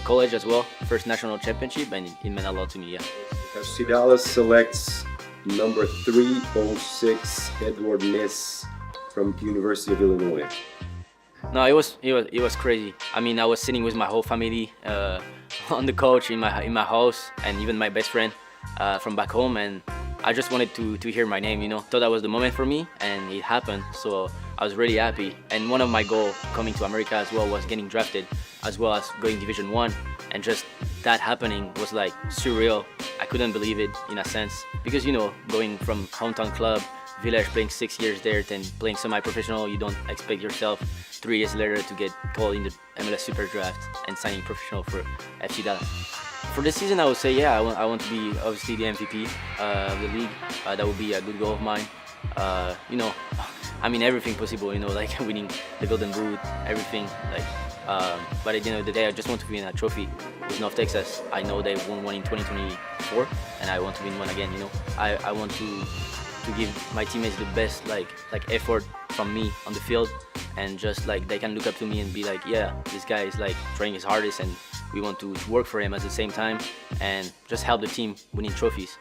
college as well, first national championship, and it meant a lot to me. Yeah.
FC Dallas selects number 306 Edouard Nice from the University of Illinois.
No, it was crazy. I mean, I was sitting with my whole family on the couch in my house, and even my best friend from back home, and I just wanted to hear my name. Thought that was the moment for me, and it happened. So I was really happy. And one of my goals coming to America as well was getting drafted, as well as going Division 1, and just that happening was like surreal. I couldn't believe it in a sense, because going from hometown club, village, playing 6 years there, then playing semi-professional, you don't expect yourself 3 years later to get called in the MLS Super Draft and signing professional for FC Dallas. For this season, I would say, yeah, I want to be obviously the MVP of the league. That would be a good goal of mine. I mean, everything possible, like winning the Golden Boot, everything. But at the end of the day, I just want to win a trophy with North Texas. I know they won one in 2024, and I want to win one again. I want to give my teammates the best effort from me on the field, and just they can look up to me and be like, yeah, this guy is trying his hardest, and we want to work for him at the same time, and just help the team winning trophies.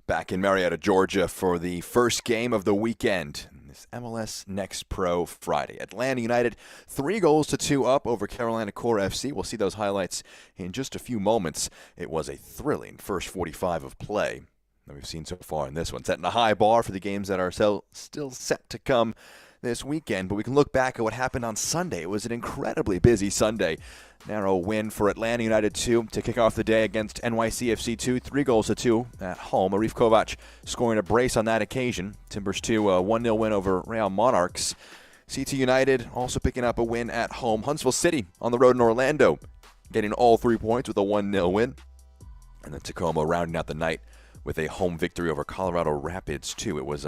Back in Marietta, Georgia for the first game of the weekend. This MLS Next Pro Friday. Atlanta United 3-2 up over Carolina Core FC. We'll see those highlights in just a few moments. It was a thrilling first 45 of play that we've seen so far in this one. Setting a high bar for the games that are still set to come this weekend, but we can look back at what happened on Sunday. It was an incredibly busy Sunday. Narrow win for Atlanta United 2 to kick off the day against NYCFC 2, 3-2 at home. Arif Kovac scoring a brace on that occasion. Timbers 2, a 1-0 win over Real Monarchs. CT United also picking up a win at home. Huntsville City on the road in Orlando, getting all 3 points with a 1-0 win. And then Tacoma rounding out the night with a home victory over Colorado Rapids 2. It was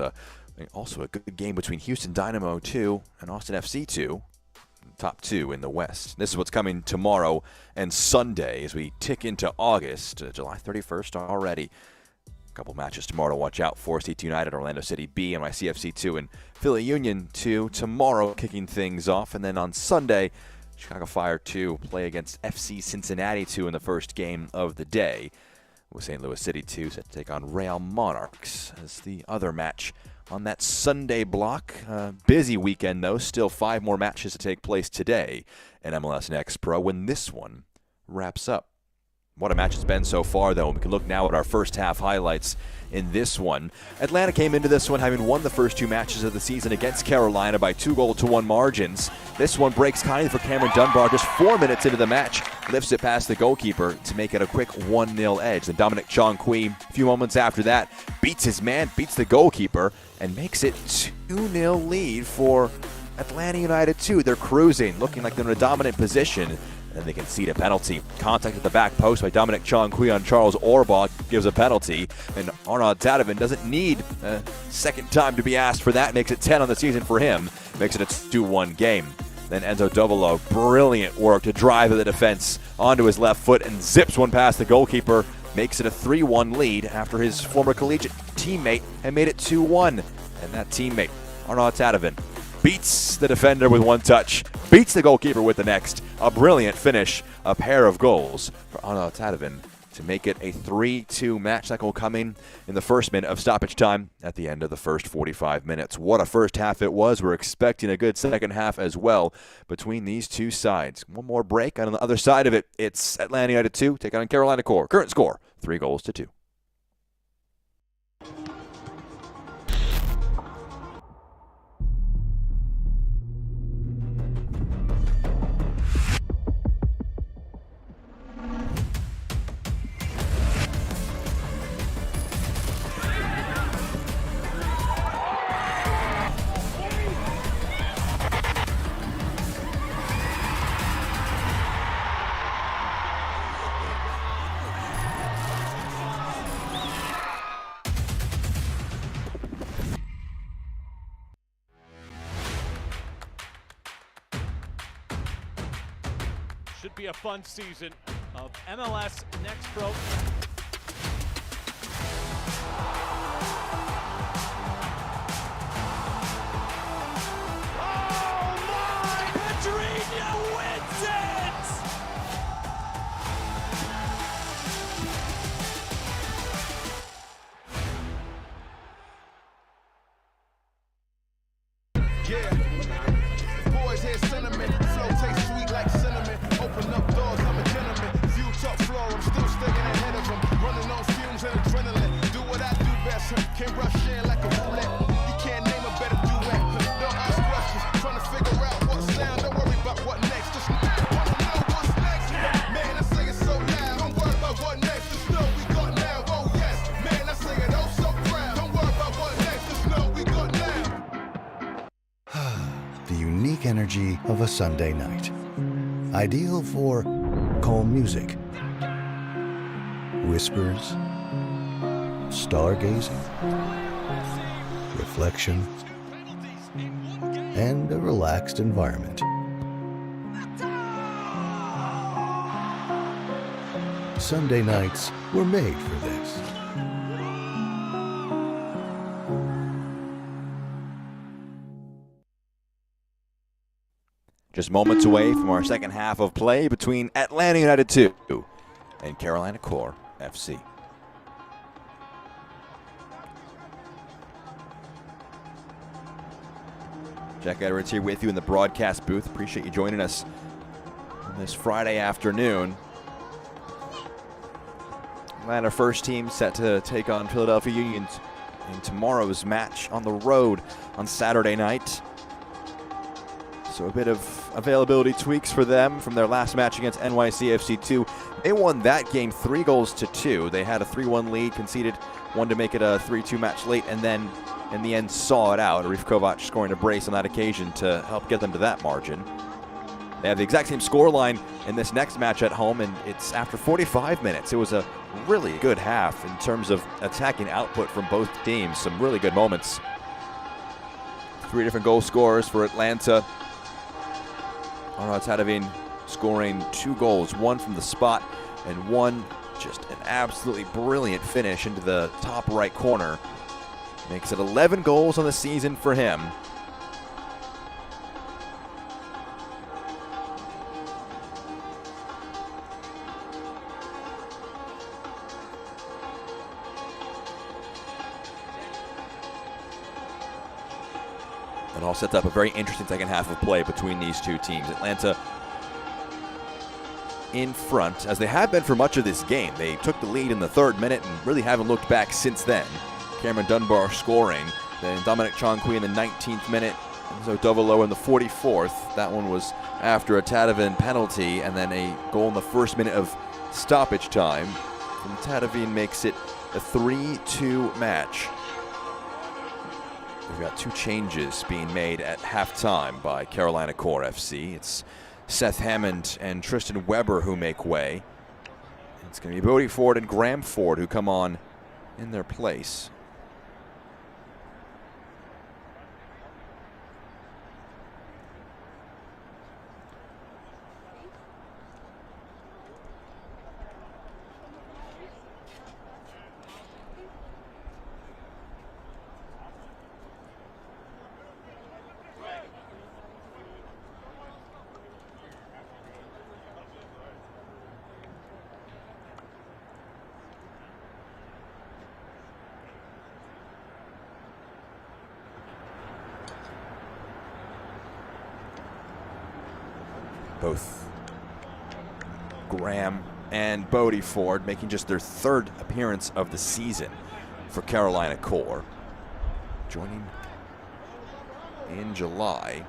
also a good game between Houston Dynamo 2 and Austin FC 2. Top 2 in the West. This is what's coming tomorrow and Sunday as we tick into August, July 31st already. A couple matches tomorrow to watch out for. CT United, Orlando City B, NYCFC 2, and Philly Union 2 tomorrow kicking things off. And then on Sunday, Chicago Fire 2 play against FC Cincinnati 2 in the first game of the day, with St. Louis City 2 set to take on Real Monarchs as the other match on that Sunday block. Busy weekend, though. Still 5 more matches to take place today in MLS Next Pro when this one wraps up. What a match it's been so far, though. We can look now at our first half highlights in this one. Atlanta came into this one having won the first 2 matches of the season against Carolina by 2-1 margins. This one breaks kindly for Cameron Dunbar just 4 minutes into the match. Lifts it past the goalkeeper to make it a quick 1-0 edge. Then Dominic Chong-Kui, a few moments after that, beats his man, beats the goalkeeper, and makes it 2-0 lead for Atlanta United 2. They're cruising, looking like they're in a dominant position. And they concede a penalty. Contact at the back post by Dominic Chong-Kui on Charles Orbach gives a penalty. And Arnaud Tadevin doesn't need a second time to be asked for that. Makes it 10 on the season for him. Makes it a 2-1 game. Then Enzo Dovolo, brilliant work to drive the defense onto his left foot and zips one past the goalkeeper. Makes it a 3-1 lead after his former collegiate teammate had made it 2-1. And that teammate, Arnaud Tadevin, beats the defender with one touch, beats the goalkeeper with the next. A brilliant finish, a pair of goals for Arnaud Tadevin to make it a 3-2 match. That goal coming in the first minute of stoppage time at the end of the first 45 minutes. What a first half it was. We're expecting a good second half as well between these two sides. One more break, and on the other side of it, it's Atlanta United 2 taking on Carolina Core. Current score, 3-2.
Should be a fun season of MLS Next Pro. Oh my! Pedrinho wins it!
Yeah. Boys hear sentiment. Flow tastes sweet like cinnamon. Open up doors, I'm a gentleman. View top floor, I'm still staying ahead of them. Running on fumes and adrenaline. Do what I do best. Can't rush in like a roulette. You can't name a better duet. Don't ask questions. Trying to figure out what sound. Don't worry about what next. Just want to know what's next. Man, I say it so loud. Don't worry about what next. Just know we got now. Oh yes. Man, I say it oh so proud. Don't worry about what next. Just know we got now.
The unique energy of a Sunday night. Ideal for calm music, whispers, stargazing, reflection, and a relaxed environment. Sunday nights were made for this.
Just moments away from our second half of play between Atlanta United 2 and Carolina Core FC. Jack Edwards here with you in the broadcast booth. Appreciate you joining us on this Friday afternoon. Atlanta first team set to take on Philadelphia Union in tomorrow's match on the road on Saturday night. So a bit of availability tweaks for them from their last match against NYCFC 2. They won that game 3-2. They had a 3-1 lead, conceded one to make it a 3-2 match late, and then in the end saw it out. Arif Kovac scoring a brace on that occasion to help get them to that margin. They have the exact same scoreline in this next match at home, and it's after 45 minutes. It was a really good half in terms of attacking output from both teams. Some really good moments. 3 different goal scorers for Atlanta. Arat Tadevin scoring 2 goals, 1 from the spot and 1 just an absolutely brilliant finish into the top right corner. Makes it 11 goals on the season for him. It all sets up a very interesting second half of play between these two teams. Atlanta in front, as they have been for much of this game. They took the lead in the 3rd minute and really haven't looked back since then. Cameron Dunbar scoring, then Dominic Chankwi in the 19th minute, and so Dovolo in the 44th. That one was after a Tadevin penalty, and then a goal in the 1st minute of stoppage time. And Tadevin makes it a 3-2 match. We've got 2 changes being made at halftime by Carolina Core FC. It's Seth Hammond and Tristan Weber who make way. It's going to be Bodie Ford and Graham Ford who come on in their place. Both Graham and Bodie Ford making just their 3rd appearance of the season for Carolina Core. Joining in July.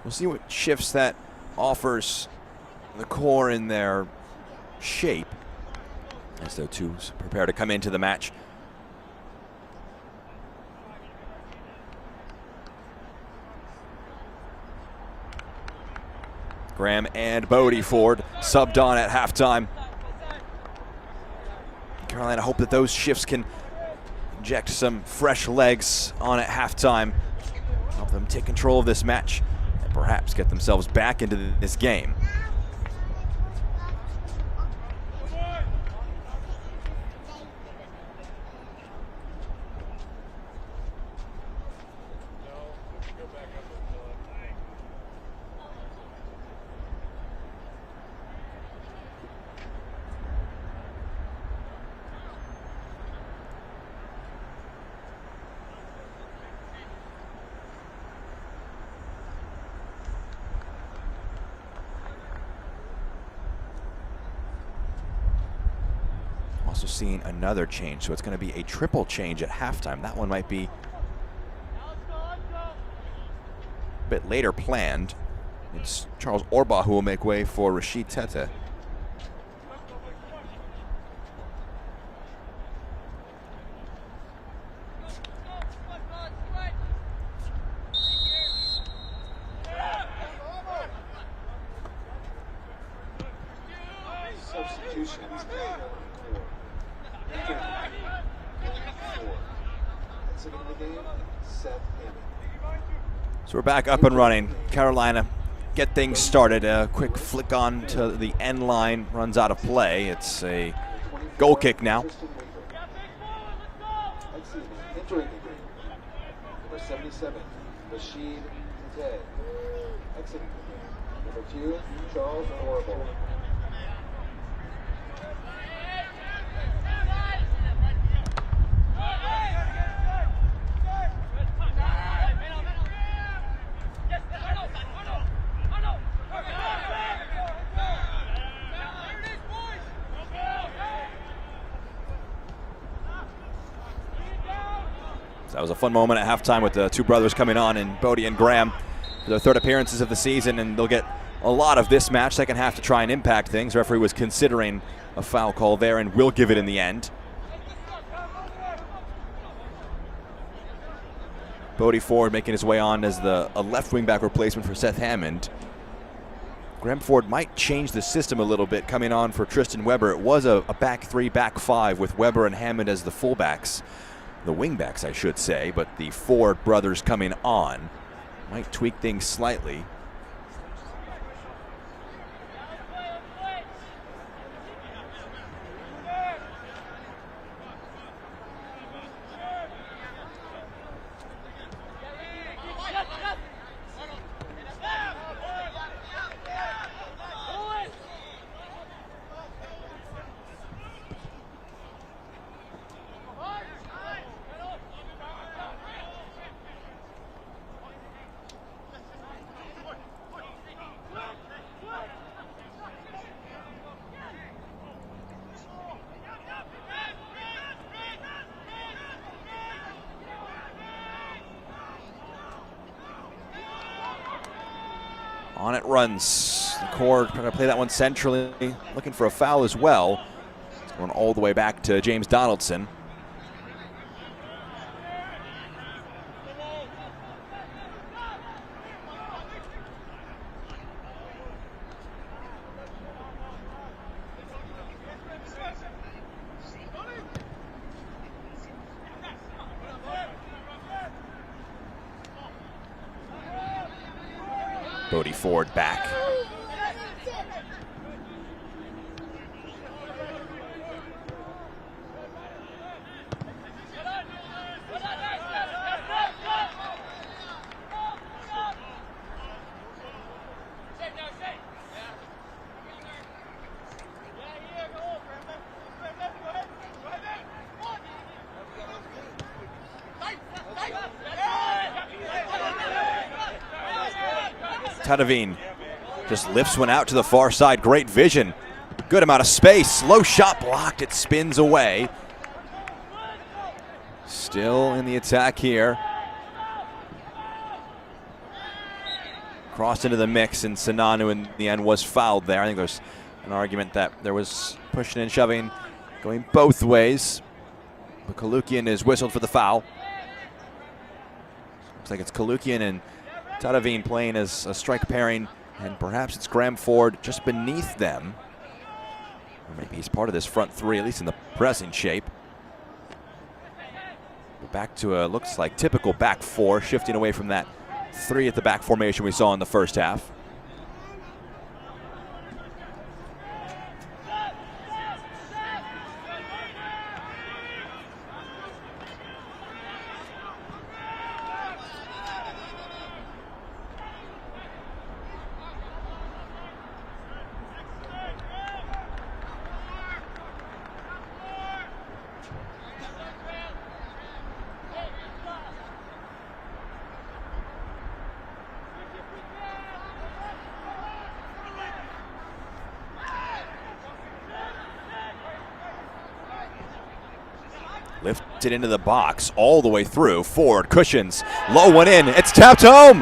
We'll see what shifts that offers the Core in their shape as those two prepare to come into the match. Graham and Bodie Ford subbed on at halftime. Carolina hope that those shifts can inject some fresh legs on at halftime, help them take control of this match, and perhaps get themselves back into this game. Also seeing another change, so it's going to be a triple change at halftime. That one might be a bit later planned. It's Charles Orba who will make way for Rashid Tete.
Substitutions.
So we're back up and running. Carolina get things started. A quick flick on to the end line, runs out of play. It's a goal kick now.
Entering the game, number 77, Rashid Tete. Exiting the game, number 2, Charles Orba.
So that was a fun moment at halftime with the two brothers coming on, and Bodie and Graham their third appearances of the season, and they'll get a lot of this match, second half, to try and impact things. Referee was considering a foul call there and will give it in the end. Bodie Ford making his way on as a left wing back replacement for Seth Hammond. Graham Ford might change the system a little bit coming on for Tristan Weber. It was a back three, back five with Weber and Hammond as the fullbacks, the wingbacks I should say, but the Ford brothers coming on might tweak things slightly. On it runs. The Core trying to play that one centrally, looking for a foul as well. It's going all the way back to James Donaldson. Bodie Ford back. Tadavine just lifts one out to the far side. Great vision. Good amount of space. Low shot blocked. It spins away. Still in the attack here. Crossed into the mix, and Sinanu in the end was fouled there. I think there's an argument that there was pushing and shoving going both ways. But Kalukian is whistled for the foul. Looks like it's Kalukian and Tadavine playing as a strike pairing, and perhaps it's Graham Ford just beneath them. Or maybe he's part of this front three, at least in the pressing shape. We're back to a, looks like typical back four, shifting away from that three at the back formation we saw in the first half. Lifted into the box all the way through. Ford cushions. Low one in. It's tapped home.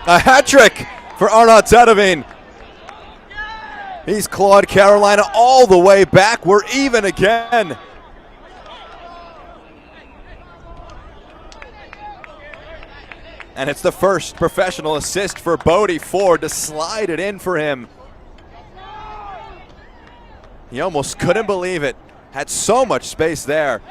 A hat trick for Arnaud Tadavine. He's clawed Carolina all the way back. We're even again. And it's the first professional assist for Bodie Ford to slide it in for him. He almost couldn't believe it. Had so much space there.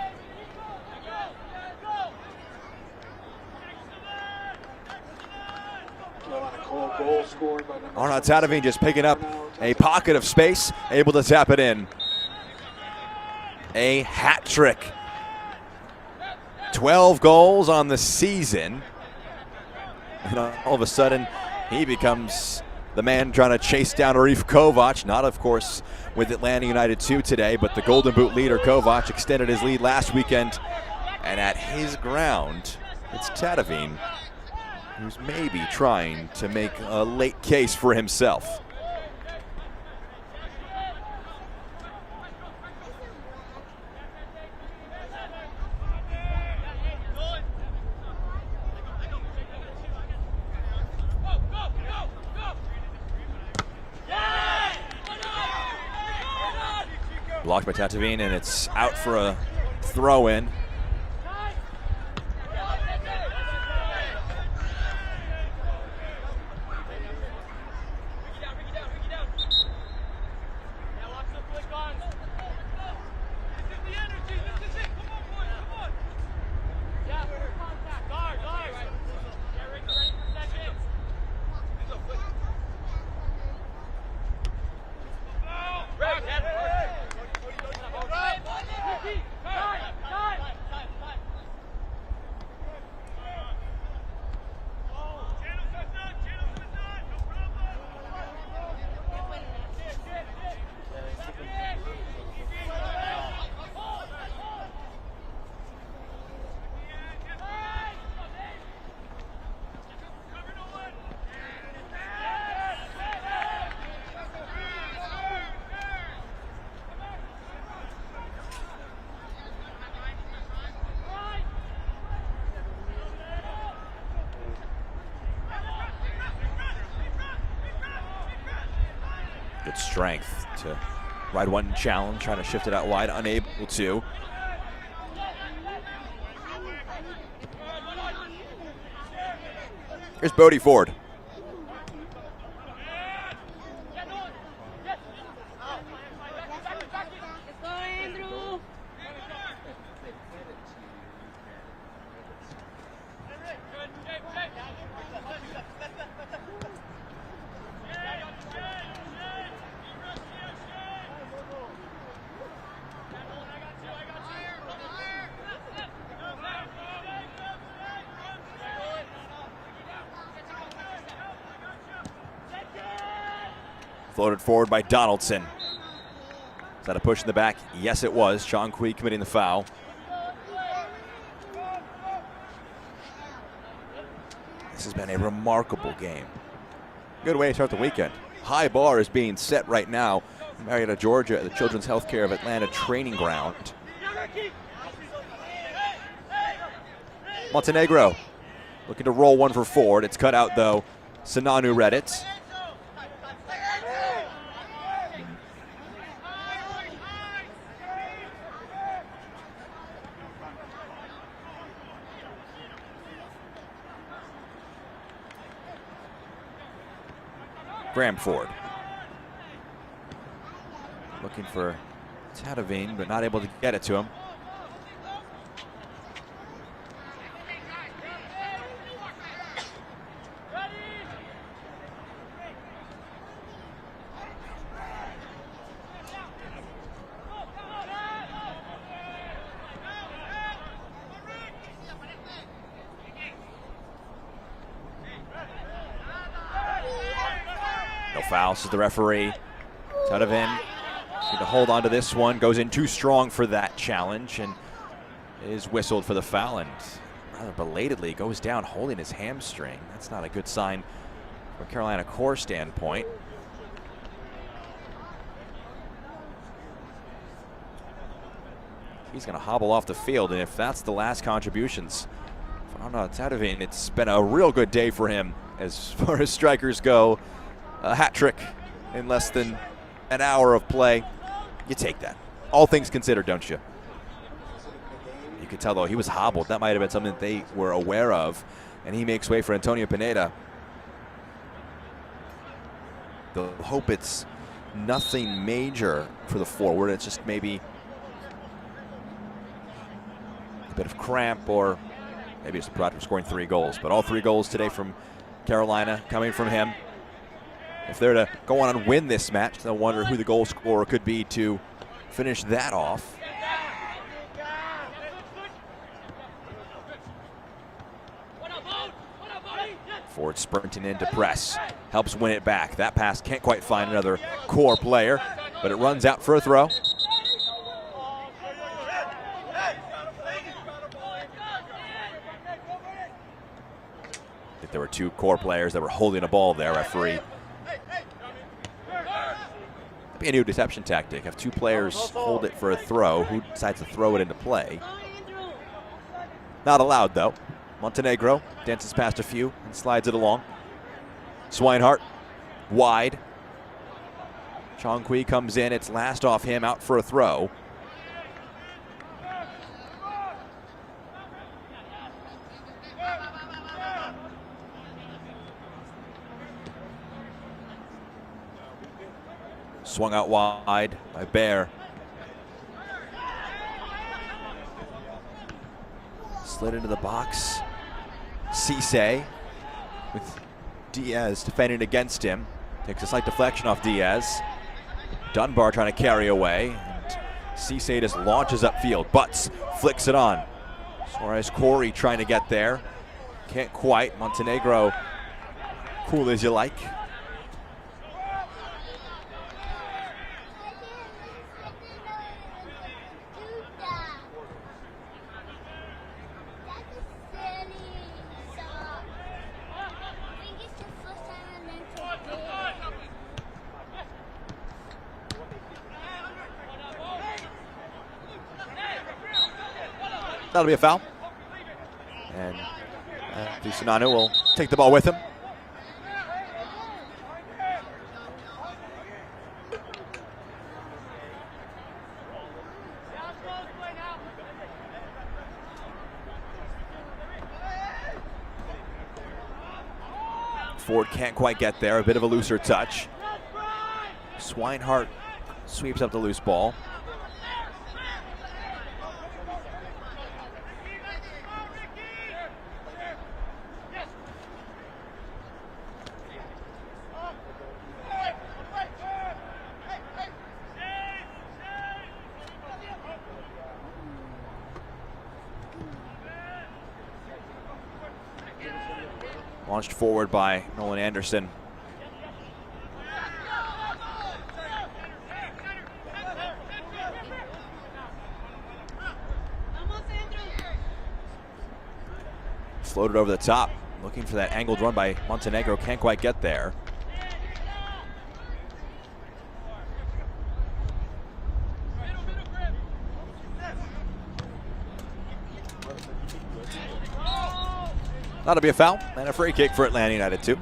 Arnaud Tadavine just picking up a pocket of space, able to tap it in. A hat trick. 12 goals on the season. And all of a sudden, he becomes the man trying to chase down Arif Kovac. Not, of course, with Atlanta United 2 today, but the Golden Boot leader Kovac extended his lead last weekend. And at his ground, it's Tadavine, who's maybe trying to make a late case for himself. Blocked by Tatavine, and it's out for a throw-in. Good strength to ride one challenge, trying to shift it out wide, unable to. Here's Bodie Ford. Floated forward by Donaldson. Is that a push in the back? Yes, it was. Sean Kui committing the foul. This has been a remarkable game. Good way to start the weekend. High bar is being set right now in Marietta, Georgia, at the Children's Healthcare of Atlanta training ground. Montenegro looking to roll one for Ford. It's cut out, though. Sinanu read it. Graham Ford. Looking for Tatavine, but not able to get it to him. No foul, says the referee. Tatavine need to hold on to this one. Goes in too strong for that challenge and is whistled for the foul, and rather belatedly goes down holding his hamstring. That's not a good sign from a Carolina Core standpoint. He's going to hobble off the field, and if that's the last contributions from Tatavine, it's been a real good day for him as far as strikers go. A hat trick in less than an hour of play. You take that. All things considered, don't you? You could tell, though, he was hobbled. That might have been something that they were aware of, and he makes way for Antonio Pineda. They'll hope it's nothing major for the forward. It's just maybe a bit of cramp, or maybe it's the product of scoring 3 goals. But all 3 goals today from Carolina coming from him. If they're to go on and win this match, they'll wonder who the goal scorer could be to finish that off. Ford sprinting in to press. Helps win it back. That pass can't quite find another Core player, but it runs out for a throw. I think there were 2 Core players that were holding a ball there, referee. Be a new deception tactic. Have 2 players hold it for a throw. Who decides to throw it into play? Not allowed, though. Montenegro dances past a few and slides it along. Swinehart wide. Chong-Kui comes in, it's last off him, out for a throw. Swung out wide by Bear. Slid into the box. Cisse with Diaz defending against him. Takes a slight deflection off Diaz. Dunbar trying to carry away. And Cisse just launches upfield. Butts flicks it on. Suarez Corey trying to get there. Can't quite. Montenegro, cool as you like. That'll be a foul. And Dusananu will take the ball with him. Ford can't quite get there, a bit of a looser touch. Swinehart sweeps up the loose ball. Launched forward by Nolan Anderson. Floated over the top, looking for that angled run by Montenegro, can't quite get there. That'll be a foul and a free kick for Atlanta United 2.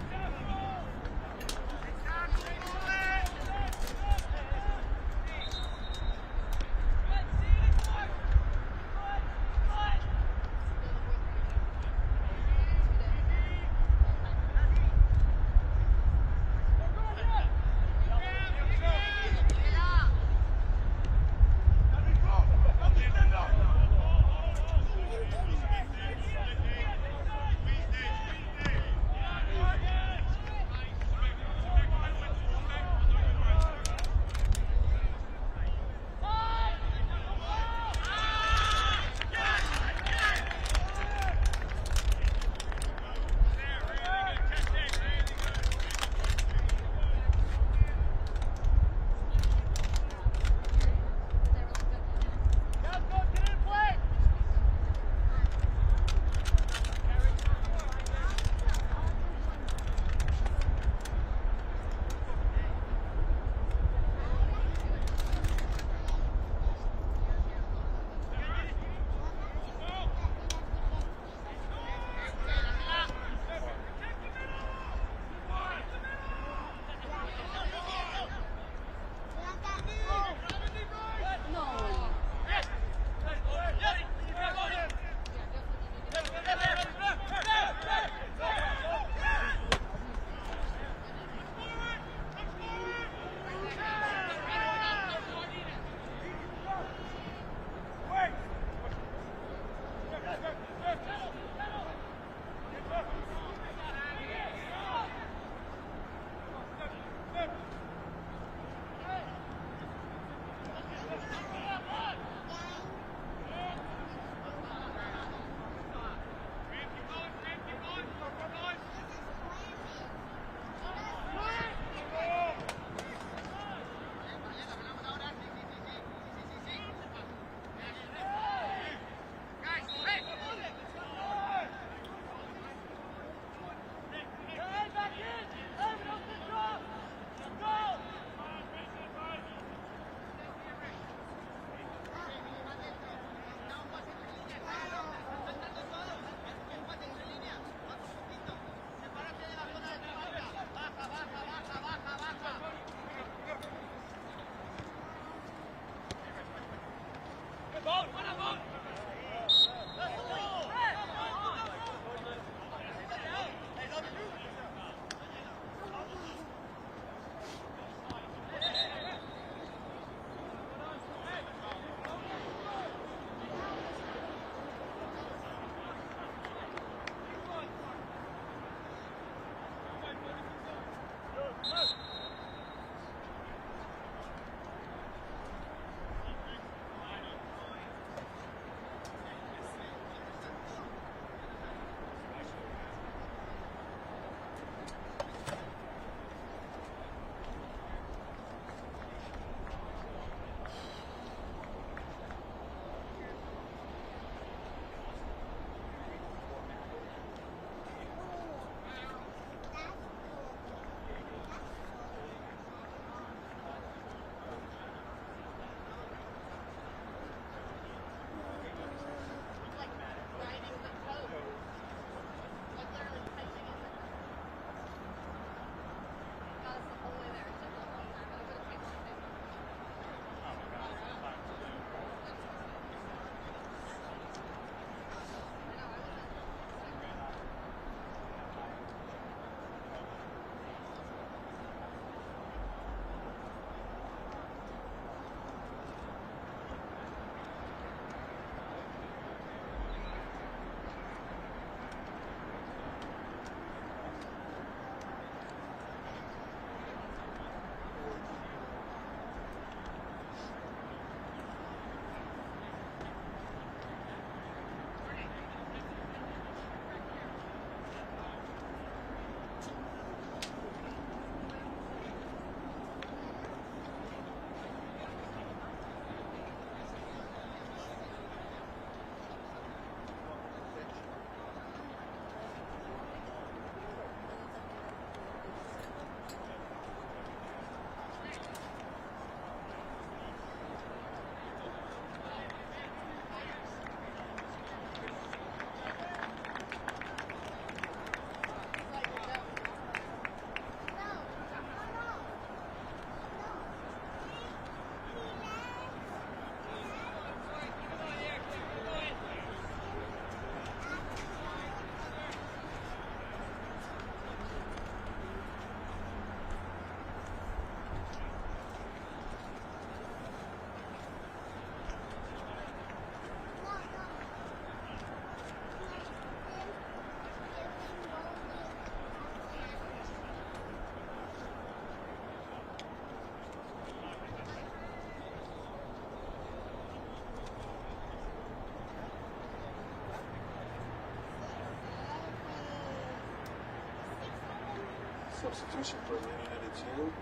Substitution for Atlanta United 2.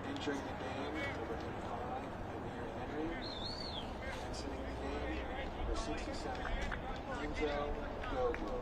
Entering the game, number 35, Amir Henry. Exiting the game, number 67, Enzo Gogo.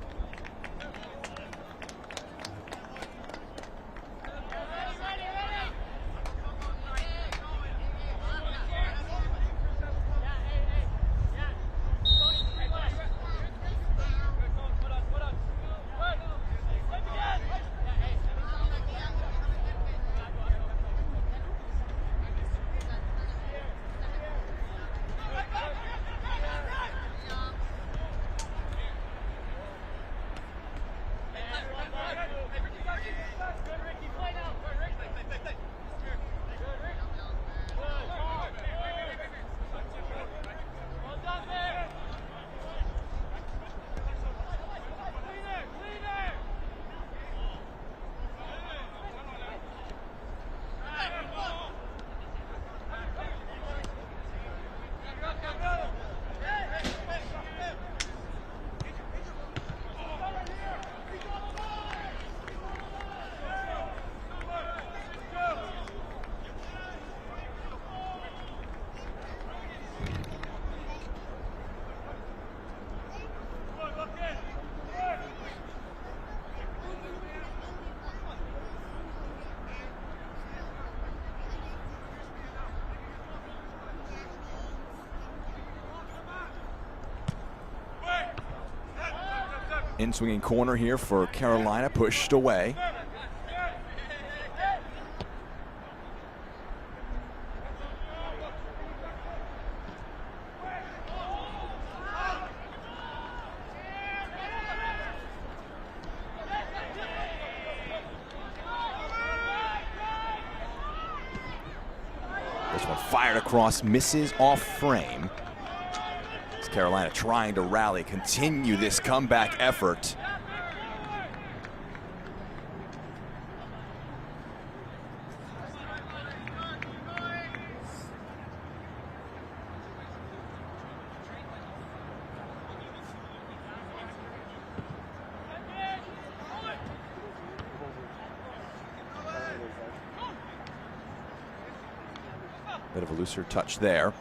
In swinging corner here for Carolina, pushed away. This one fired across, misses off frame. As Carolina trying to rally, continue this comeback effort. Bit of a looser touch there.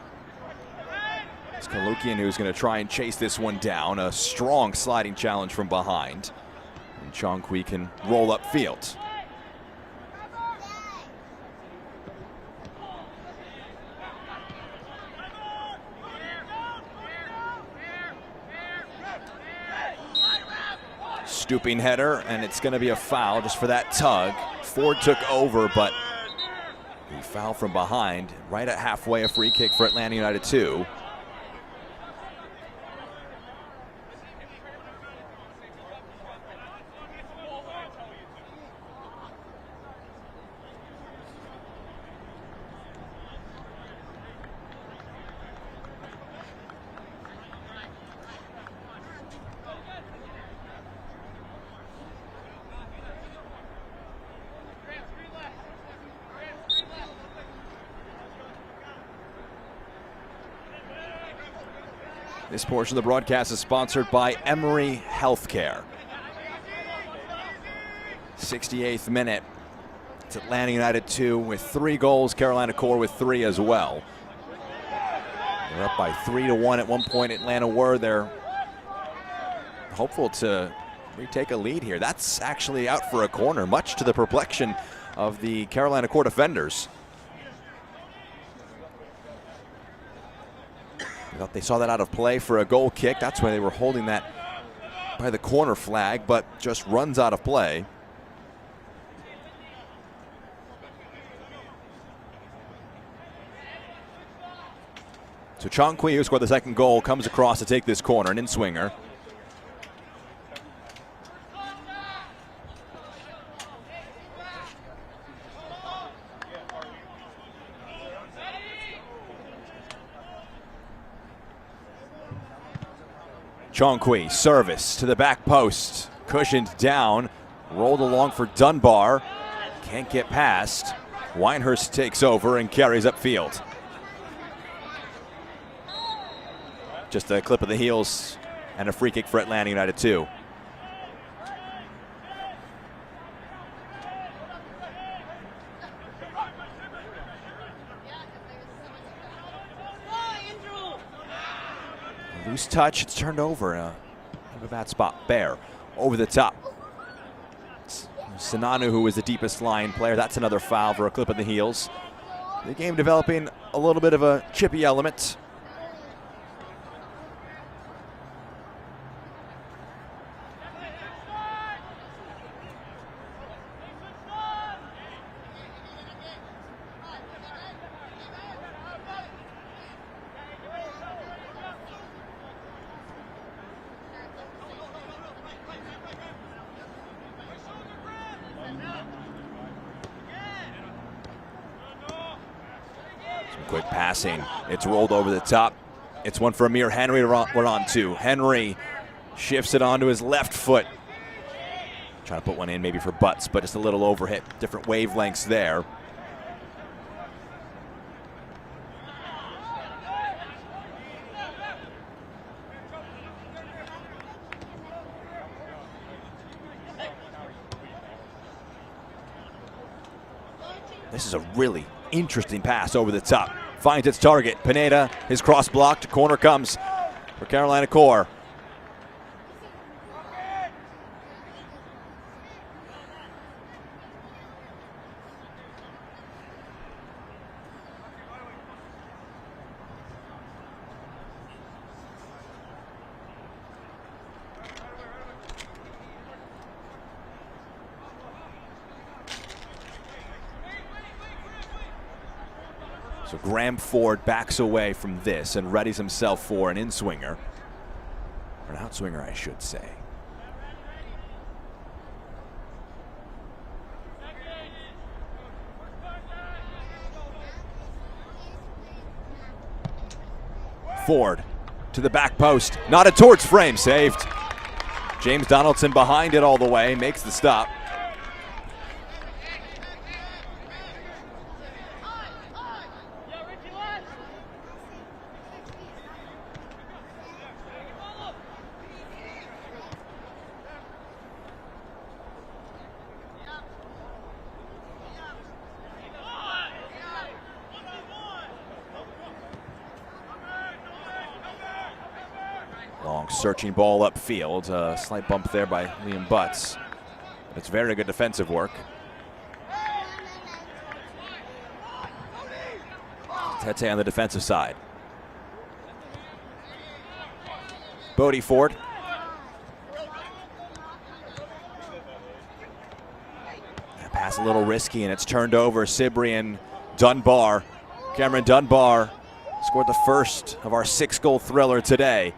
It's Kalukian who's going to try and chase this one down. A strong sliding challenge from behind. And Chongqui can roll upfield. Stooping header, and it's going to be a foul just for that tug. Ford took over, but he fouled from behind. Right at halfway, a free kick for Atlanta United 2. This portion of the broadcast is sponsored by Emory Healthcare. 68th minute. It's Atlanta United 2 with 3 goals. Carolina Core with 3 as well. They're up by 3-1 at one point. Atlanta were. They're hopeful to retake a lead here. That's actually out for a corner, much to the perplexion of the Carolina Core defenders. They saw that out of play for a goal kick. That's why they were holding that by the corner flag, but just runs out of play. So Chongqui, who scored the second goal, comes across to take this corner, an in-swinger. Chongqui, service to the back post, cushioned down, rolled along for Dunbar, can't get past. Weinhurst takes over and carries upfield. Just a clip of the heels and a free kick for Atlanta United 2. Loose touch, it's turned over in a bad spot. Bear over the top. Sinanu, who was the deepest line player. That's another foul for a clip of the heels. The game developing a little bit of a chippy element. Quick passing. It's rolled over the top. It's one for Amir Henry. We're on to Henry. Shifts it onto his left foot. Trying to put one in maybe for Butts, but just a little overhit. Different wavelengths there. This is a really interesting pass over the top. Finds its target. Pineda, his cross blocked. Corner comes for Carolina Core. So Graham Ford backs away from this and readies himself for an in-swinger. Or an out-swinger, I should say. Ford to the back post, nodded towards frame, saved. James Donaldson behind it all the way, makes the stop. Long searching ball upfield. A slight bump there by Liam Butts. It's very good defensive work. Tete on the defensive side. Bodie Ford. That pass a little risky, and it's turned over. Cyprian Dunbar. Cameron Dunbar scored the first of our 6-goal thriller today.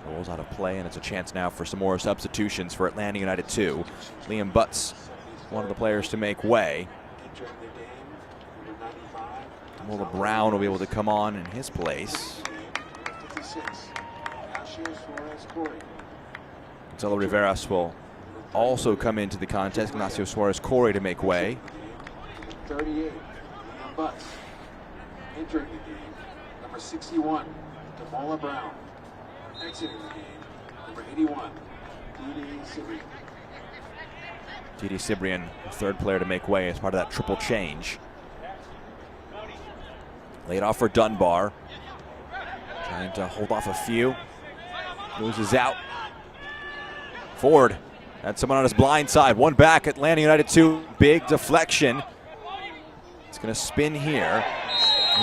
Goals out of play, and it's a chance now for some more substitutions for Atlanta United 2. Liam Butts, one of the players to make way. Mola Brown will be able to come on in his place. Gonzalo Riveras will also come into the contest. Ignacio Suarez Corey to make way.
38, Butts. Entering the game, number 61, Mola Brown. Exiting the game, number 81, Didi Cyprian.
Didi Cyprian, third player to make way as part of that triple change. Laid off for Dunbar. Trying to hold off a few. Loses out. Ford had someone on his blind side. One back, Atlanta United 2. Big deflection. It's going to spin here.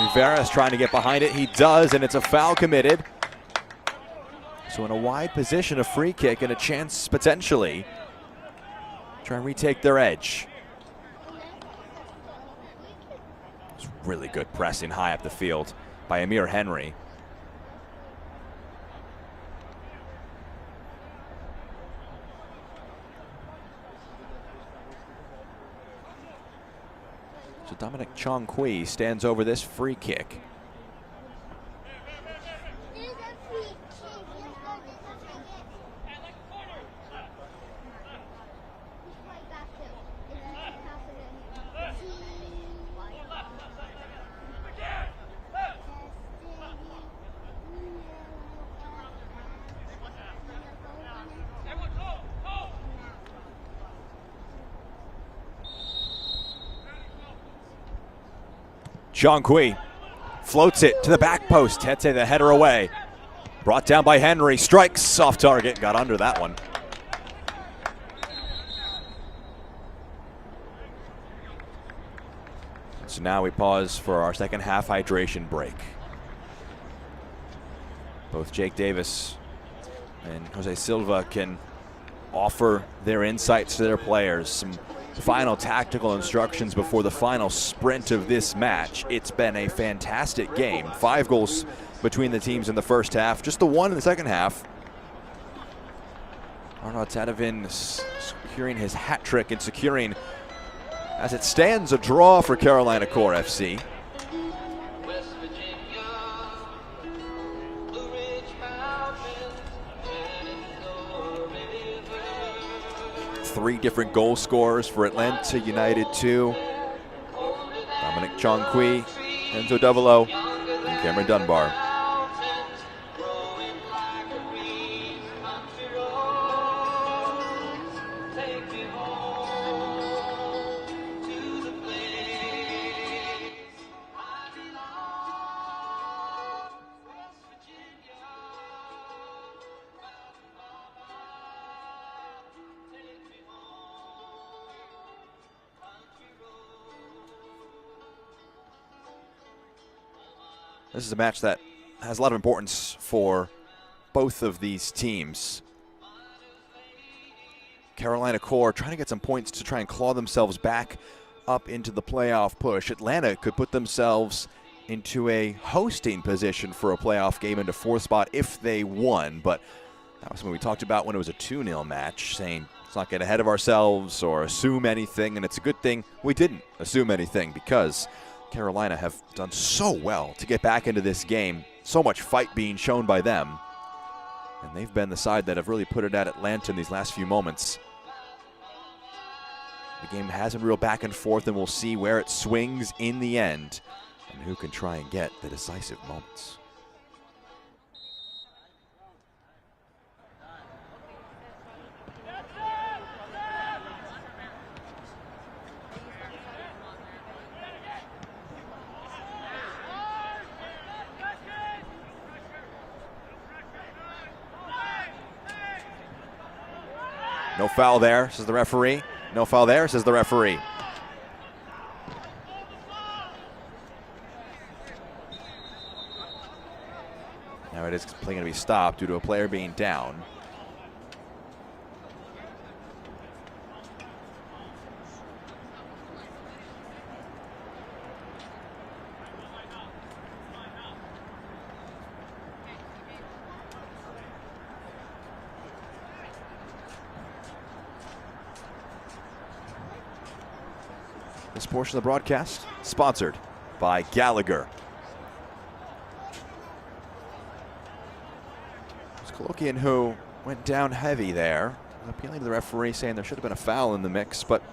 Rivera's trying to get behind it. He does, and it's a foul committed. So in a wide position, a free kick and a chance potentially try and retake their edge. It's really good pressing high up the field by Amir Henry. So Dominic Chong-Kui stands over this free kick. Chong-Kui floats it to the back post. Tete the header away. Brought down by Henry. Strikes off target. Got under that one. So now we pause for our second half hydration break. Both Jake Davis and Jose Silva can offer their insights to their players. Some final tactical instructions before the final sprint of this match. It's been a fantastic game. 5 goals between the teams in the first half, just the one in the second half. Arnaud Tadevin securing his hat trick and securing, as it stands, a draw for Carolina Core FC. Three different goal scorers for Atlanta United 2. Dominic Chong-Kui, Enzo Davolo, and Cameron Dunbar. This is a match that has a lot of importance for both of these teams. Carolina Core trying to get some points to try and claw themselves back up into the playoff push. Atlanta could put themselves into a hosting position for a playoff game into 4th spot if they won. But that was when we talked about when it was a 2-0 match, saying let's not get ahead of ourselves or assume anything. And it's a good thing we didn't assume anything, because Carolina have done so well to get back into this game. So much fight being shown by them. And they've been the side that have really put it at Atlanta in these last few moments. The game has been real back and forth, and we'll see where it swings in the end and who can try and get the decisive moments. No foul there, says the referee. No foul there, says the referee. Now it is going to be stopped due to a player being down. This portion of the broadcast sponsored by Gallagher. It's Coloquian who went down heavy there, appealing to the referee, saying there should have been a foul in the mix, but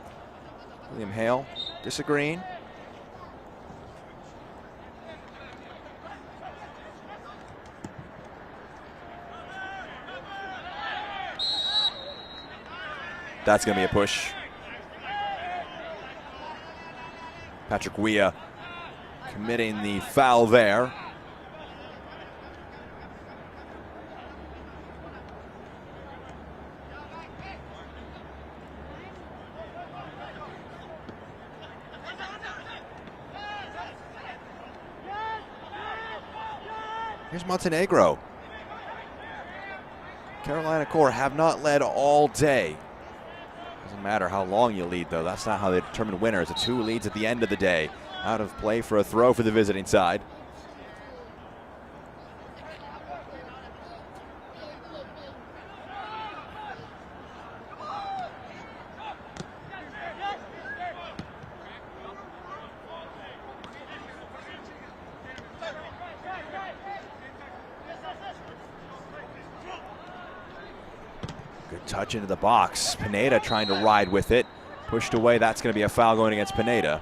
William Hale disagreeing. That's going to be a push. Patrick Weah committing the foul there. Here's Montenegro. Carolina Core have not led all day. Doesn't matter how long you lead, though. That's not how they determine winners. It's who leads at the end of the day. Out of play for a throw for the visiting side. Good touch into the box. Pineda trying to ride with it. Pushed away. That's going to be a foul going against Pineda.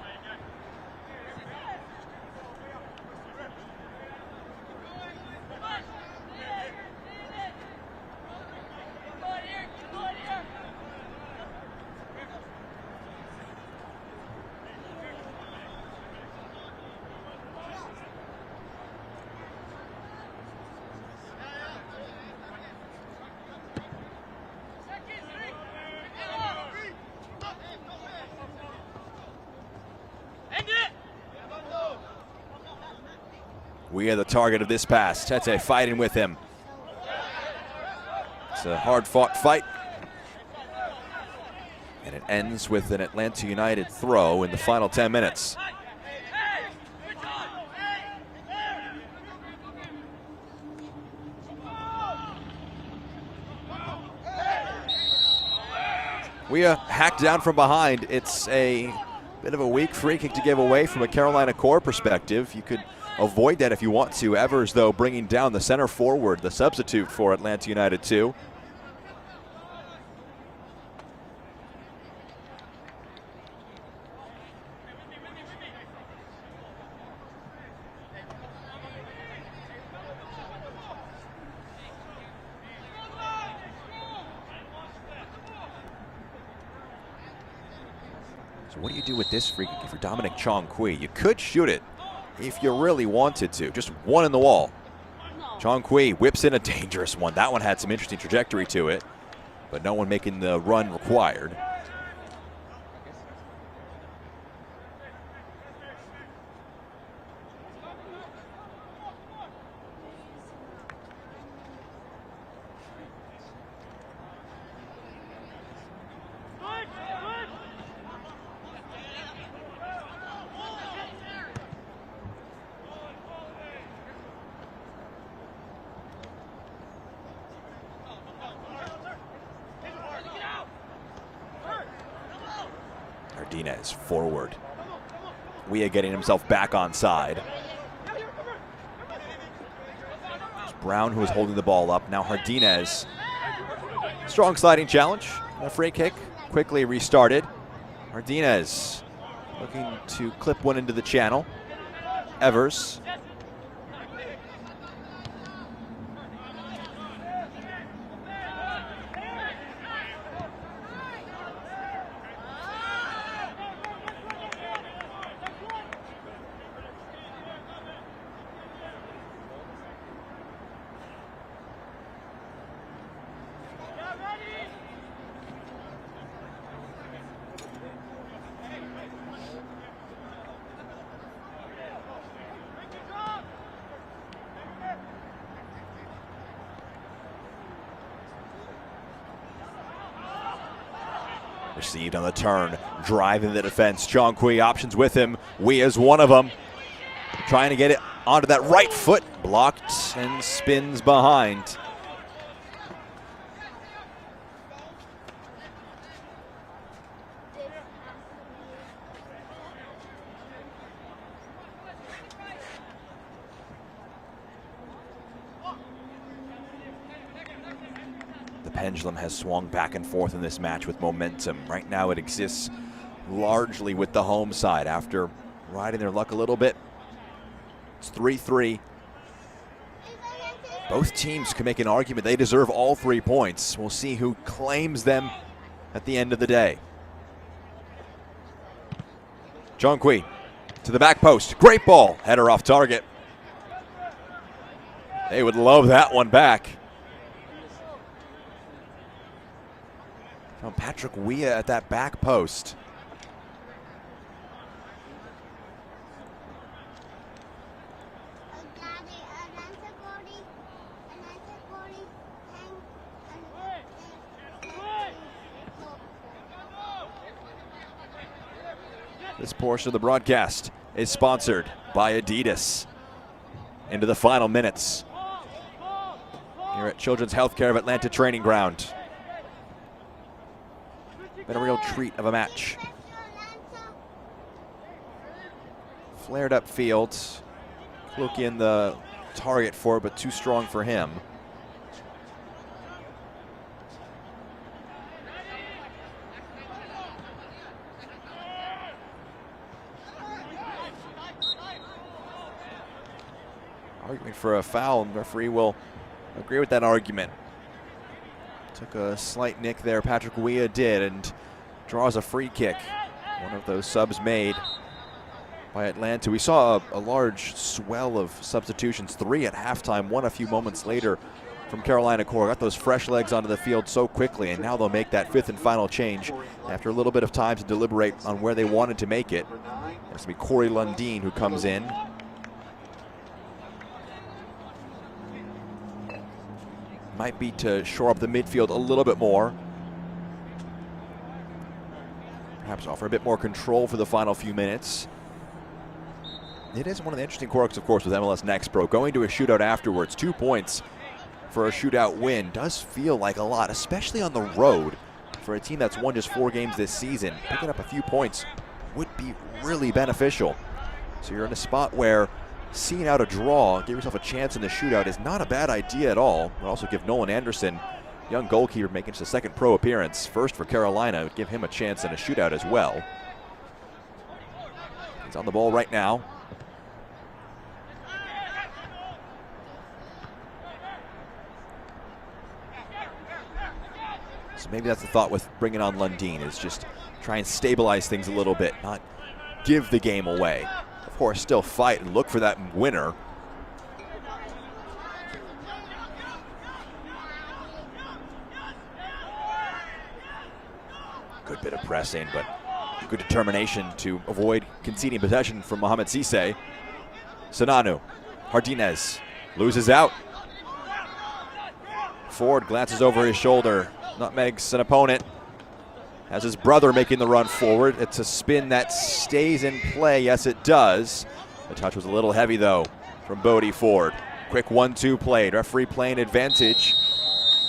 We are the target of this pass. Tete fighting with him. It's a hard-fought fight. And it ends with an Atlanta United throw in the final 10 minutes. We are hacked down from behind. It's a bit of a weak free kick to give away from a Carolina Core perspective. You could avoid that if you want to. Evers, though, bringing down the center forward, the substitute for Atlanta United 2. So what do you do with this free kick if you're Dominic Chong-Kui? You could shoot it if you really wanted to. Just one in the wall. Chong-Kui whips in a dangerous one. That one had some interesting trajectory to it, but no one making the run required. Jardinez forward. Weah getting himself back on side. It's Brown who is holding the ball up. Now Jardinez. Strong sliding challenge. A free kick. Quickly restarted. Jardinez looking to clip one into the channel. Evers. Received on the turn, driving the defense. John Kui options with him. Weah is one of them. Trying to get it onto that right foot. Blocked and spins behind. The pendulum has swung back and forth in this match with momentum. Right now it exists largely with the home side after riding their luck a little bit. It's 3-3. Both teams can make an argument they deserve all 3 points. We'll see who claims them at the end of the day. John Kui to the back post. Great ball. Header off target. They would love that one back. From Patrick Weah at that back post. This portion of the broadcast is sponsored by Adidas. Into the final minutes here at Children's Healthcare of Atlanta Training Ground. Been a real treat of a match. Flared up field. Kluke in the target for it, but too strong for him. Arguing for a foul, and the referee will agree with that argument. Took a slight nick there, Patrick Weah did, and draws a free kick. One of those subs made by Atlanta. We saw a large swell of substitutions, 3 at halftime, 1 a few moments later from Carolina Core. Got those fresh legs onto the field so quickly, and now they'll make that 5th and final change after a little bit of time to deliberate on where they wanted to make it. It's going to be Corey Lundeen who comes in. Might be to shore up the midfield a little bit more. Perhaps offer a bit more control for the final few minutes. It is one of the interesting quirks, of course, with MLS Next Pro. Going to a shootout afterwards, 2 points for a shootout win does feel like a lot, especially on the road for a team that's won just 4 games this season. Picking up a few points would be really beneficial. So you're in a spot where seeing out a draw, give yourself a chance in the shootout is not a bad idea at all. Would also give Nolan Anderson, young goalkeeper making his 2nd pro appearance, first for Carolina, would give him a chance in a shootout as well. He's on the ball right now. So maybe that's the thought with bringing on Lundeen, is just try and stabilize things a little bit, not give the game away. Of course, still fight and look for that winner. Good bit of pressing, but good determination to avoid conceding possession from Mohamed Cisse. Sananu, Jardinez loses out. Ford glances over his shoulder, nutmegs an opponent. Has his brother making the run forward. It's a spin that stays in play. Yes, it does. The touch was a little heavy, though, from Bodie Ford. Quick 1-2 play. Referee playing advantage.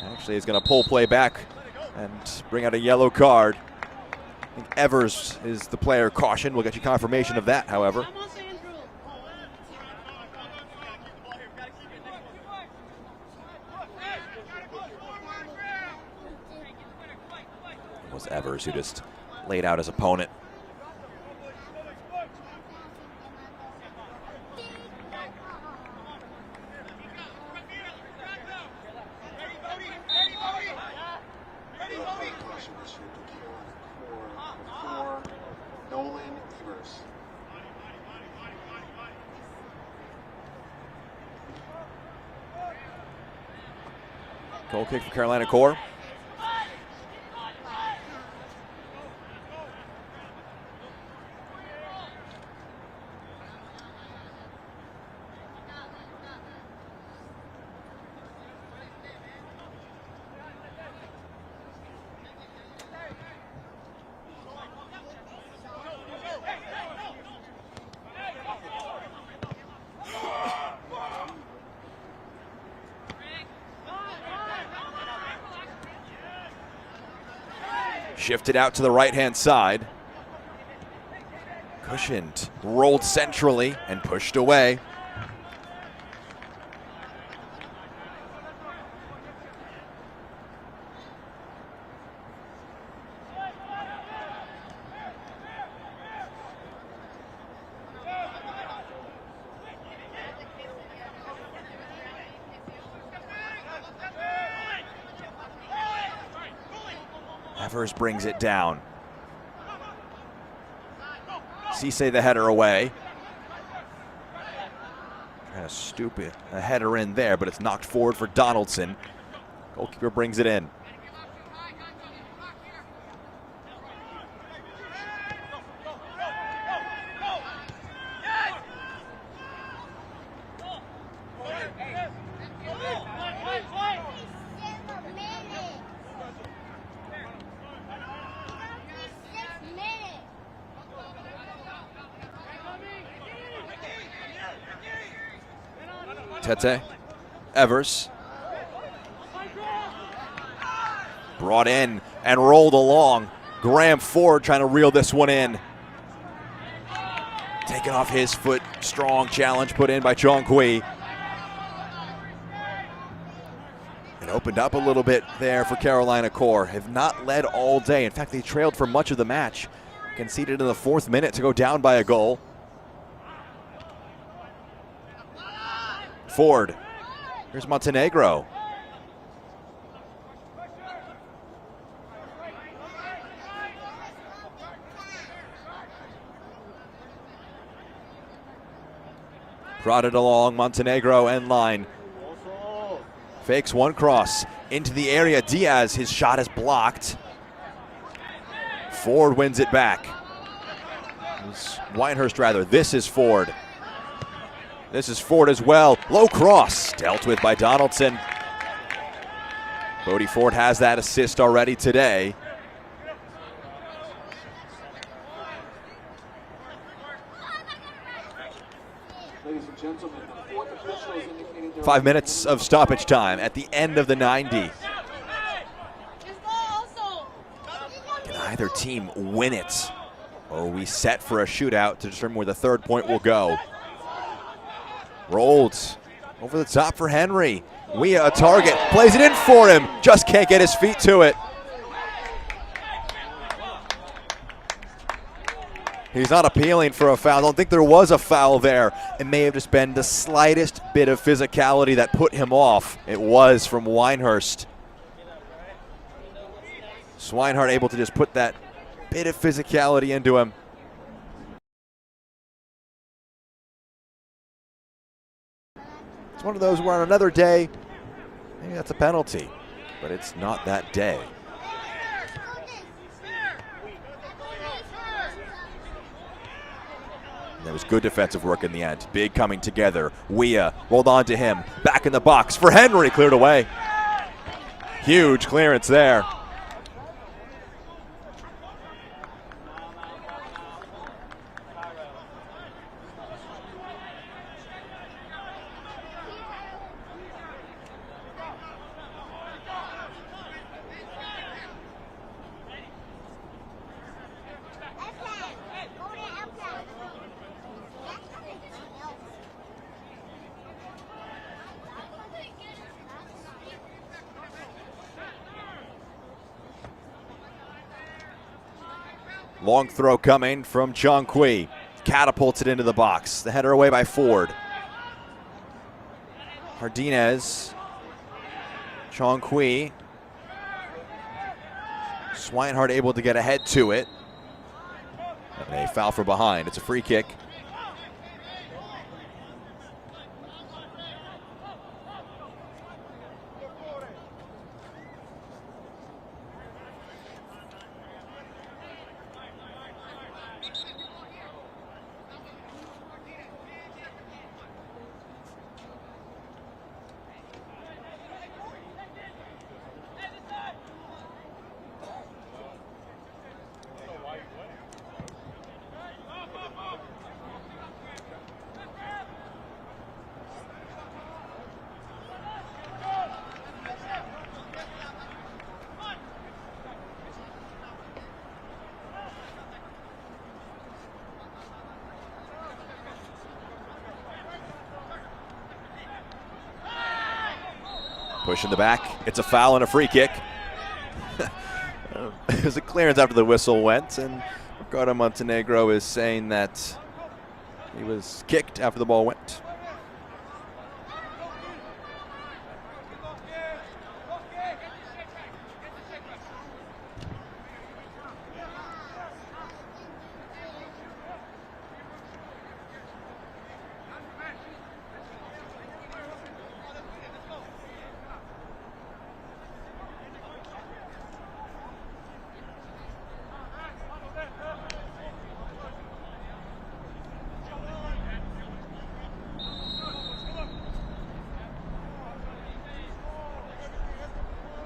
Actually, is going to pull play back and bring out a yellow card think Evers is the player cautioned. We'll get you confirmation of that, however. It was Evers who just laid out his opponent. Goal kick for Carolina Core. Shifted out to the right-hand side. Cushioned, rolled centrally, and pushed away. Evers brings it down. Cisse the header away. Kind of stupid. A header in there, but it's knocked forward for Donaldson. Goalkeeper brings it in. Tete, Evers, brought in and rolled along. Graham Ford trying to reel this one in. Taken off his foot, strong challenge put in by Chong Kui. It opened up a little bit there for Carolina Core. Have not led all day. In fact, they trailed for much of the match. Conceded in the 4th minute to go down by a goal. Ford, here's Montenegro. Prodded along, Montenegro end line. Fakes one cross into the area. Diaz, his shot is blocked. Ford wins it back. Winehurst rather, this is Ford. This is Ford as well. Low cross, dealt with by Donaldson. Bodie Ford has that assist already today.
Ladies and gentlemen, the 4th official is indicating there
5 minutes of stoppage time at the end of the 90. Can either team win it? Or are we set for a shootout to determine where the 3rd point will go? Rolled over the top for Henry. Weah a target, plays it in for him, just can't get his feet to it. He's not appealing for a foul. I don't think there was a foul there. It may have just been the slightest bit of physicality that put him off. It was from Winehurst. Swinehart able to just put that bit of physicality into him. It's one of those where on another day, maybe that's a penalty, but it's not that day. And there was good defensive work in the end. Big coming together. Weah rolled on to him. Back in the box for Henry, cleared away. Huge clearance there. Long throw coming from Chong Kui. Catapults it into the box. The header away by Ford. Hardinez. Chong Kui. Swinehart able to get ahead to it. And a foul from behind. It's a free kick. Push in the back. It's a foul and a free kick. It was a clearance after the whistle went, and Ricardo Montenegro is saying that he was kicked after the ball went.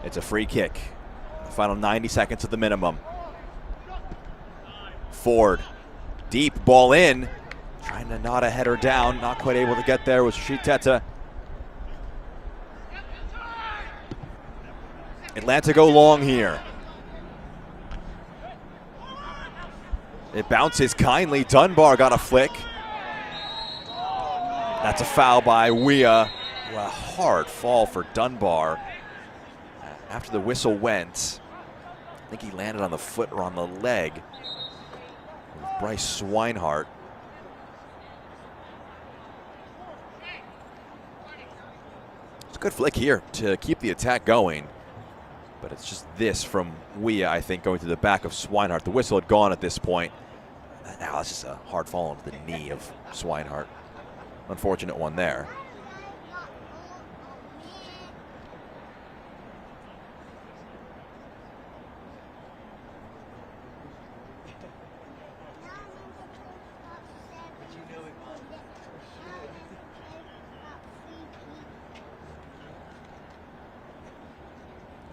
It's a free kick. The final 90 seconds at the minimum. Ford, deep ball in. Trying to knot a header down. Not quite able to get there was Shiteta. Atlanta go long here. It bounces kindly. Dunbar got a flick. That's a foul by Weah. A hard fall for Dunbar. After the whistle went, I think he landed on the foot or on the leg of Bryce Swinehart. It's a good flick here to keep the attack going, but it's just this from Weah, I think, going to the back of Swinehart. The whistle had gone at this point. Now it's just a hard fall onto the knee of Swinehart. Unfortunate one there.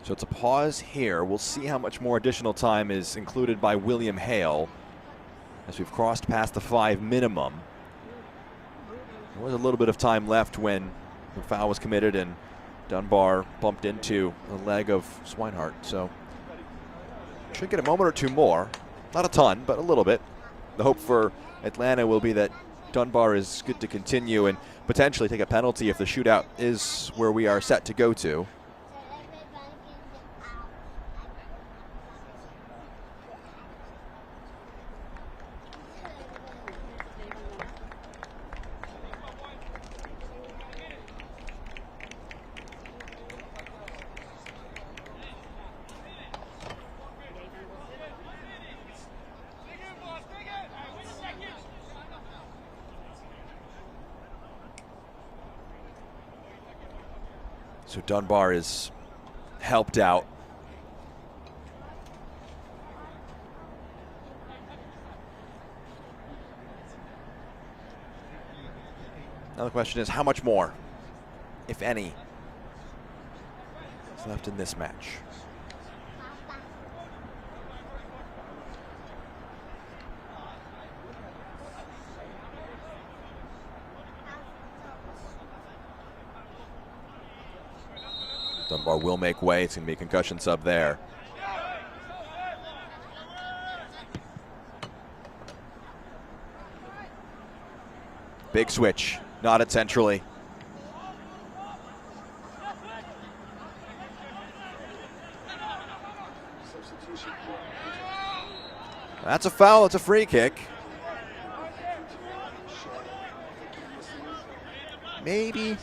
So it's a pause here. We'll see how much more additional time is included by William Hale as we've crossed past the 5 minimum. There was a little bit of time left when the foul was committed and Dunbar bumped into the leg of Swinehart. So should get a moment or two more. Not a ton, but a little bit. The hope for Atlanta will be that Dunbar is good to continue and potentially take a penalty if the shootout is where we are set to go to. So Dunbar is helped out. Now the question is, how much more, if any, is left in this match? Dunbar will make way. It's going to be a concussion sub there. Big switch, knotted centrally.
Substitution.
That's a foul. It's a free kick. Maybe.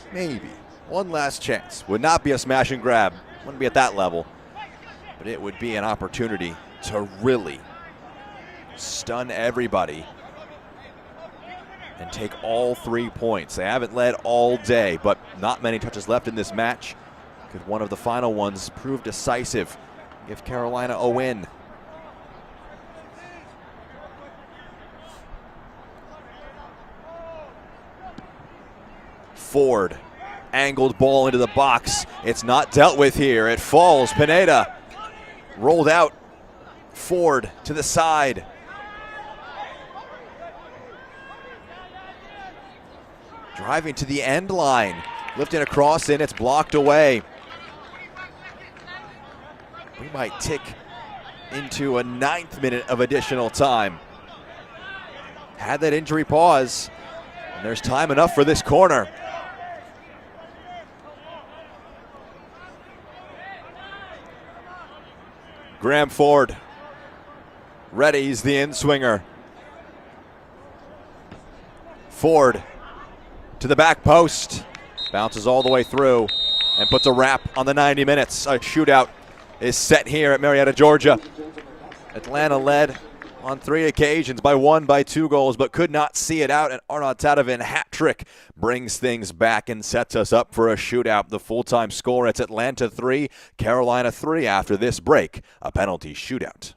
One last chance. Would not be a smash and grab. Wouldn't be at that level. But it would be an opportunity to really stun everybody and take all 3 points. They haven't led all day, but not many touches left in this match. Could one of the final ones prove decisive? Give Carolina a win. Ford, angled ball into the box. It's not dealt with here. It falls. Pineda rolled out. Ford to the side. Driving to the end line. Lifting a cross in. It's blocked away. We might tick into a 9th minute of additional time. Had that injury pause. And there's time enough for this corner. Graham Ford readies the in-swinger. Ford to the back post. Bounces all the way through and puts a wrap on the 90 minutes. A shootout is set here at Marietta, Georgia. Atlanta led on 3 occasions by 1, by 2 goals, but could not see it out. And Arnaud Tadevin hat trick brings things back and sets us up for a shootout. The full-time score, it's Atlanta 3, Carolina 3 after this break. A penalty shootout.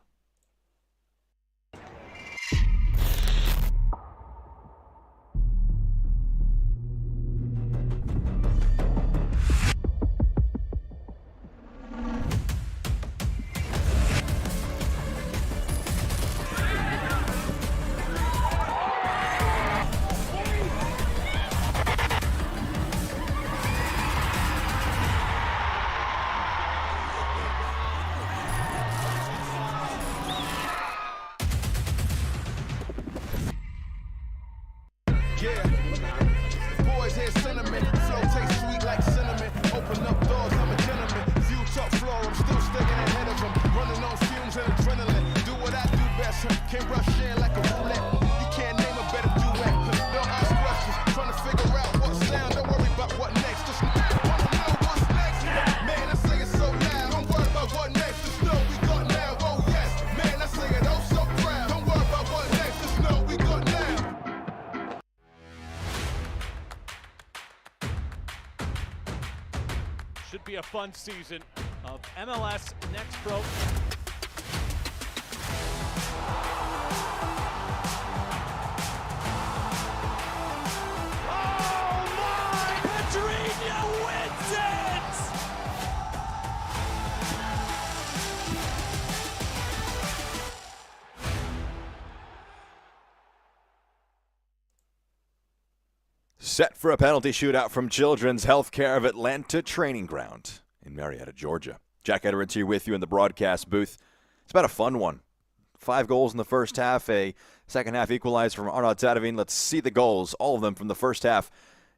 Should be a fun season of MLS Next Pro. Oh my! Pedrinho wins it!
Set for a penalty shootout from Children's Healthcare of Atlanta Training Ground in Marietta, Georgia. Jack Edwards here with you in the broadcast booth. It's been a fun one. 5 goals in the first half, a second half equalizer from Arnaud Tadevin. Let's see the goals, all of them from the first half.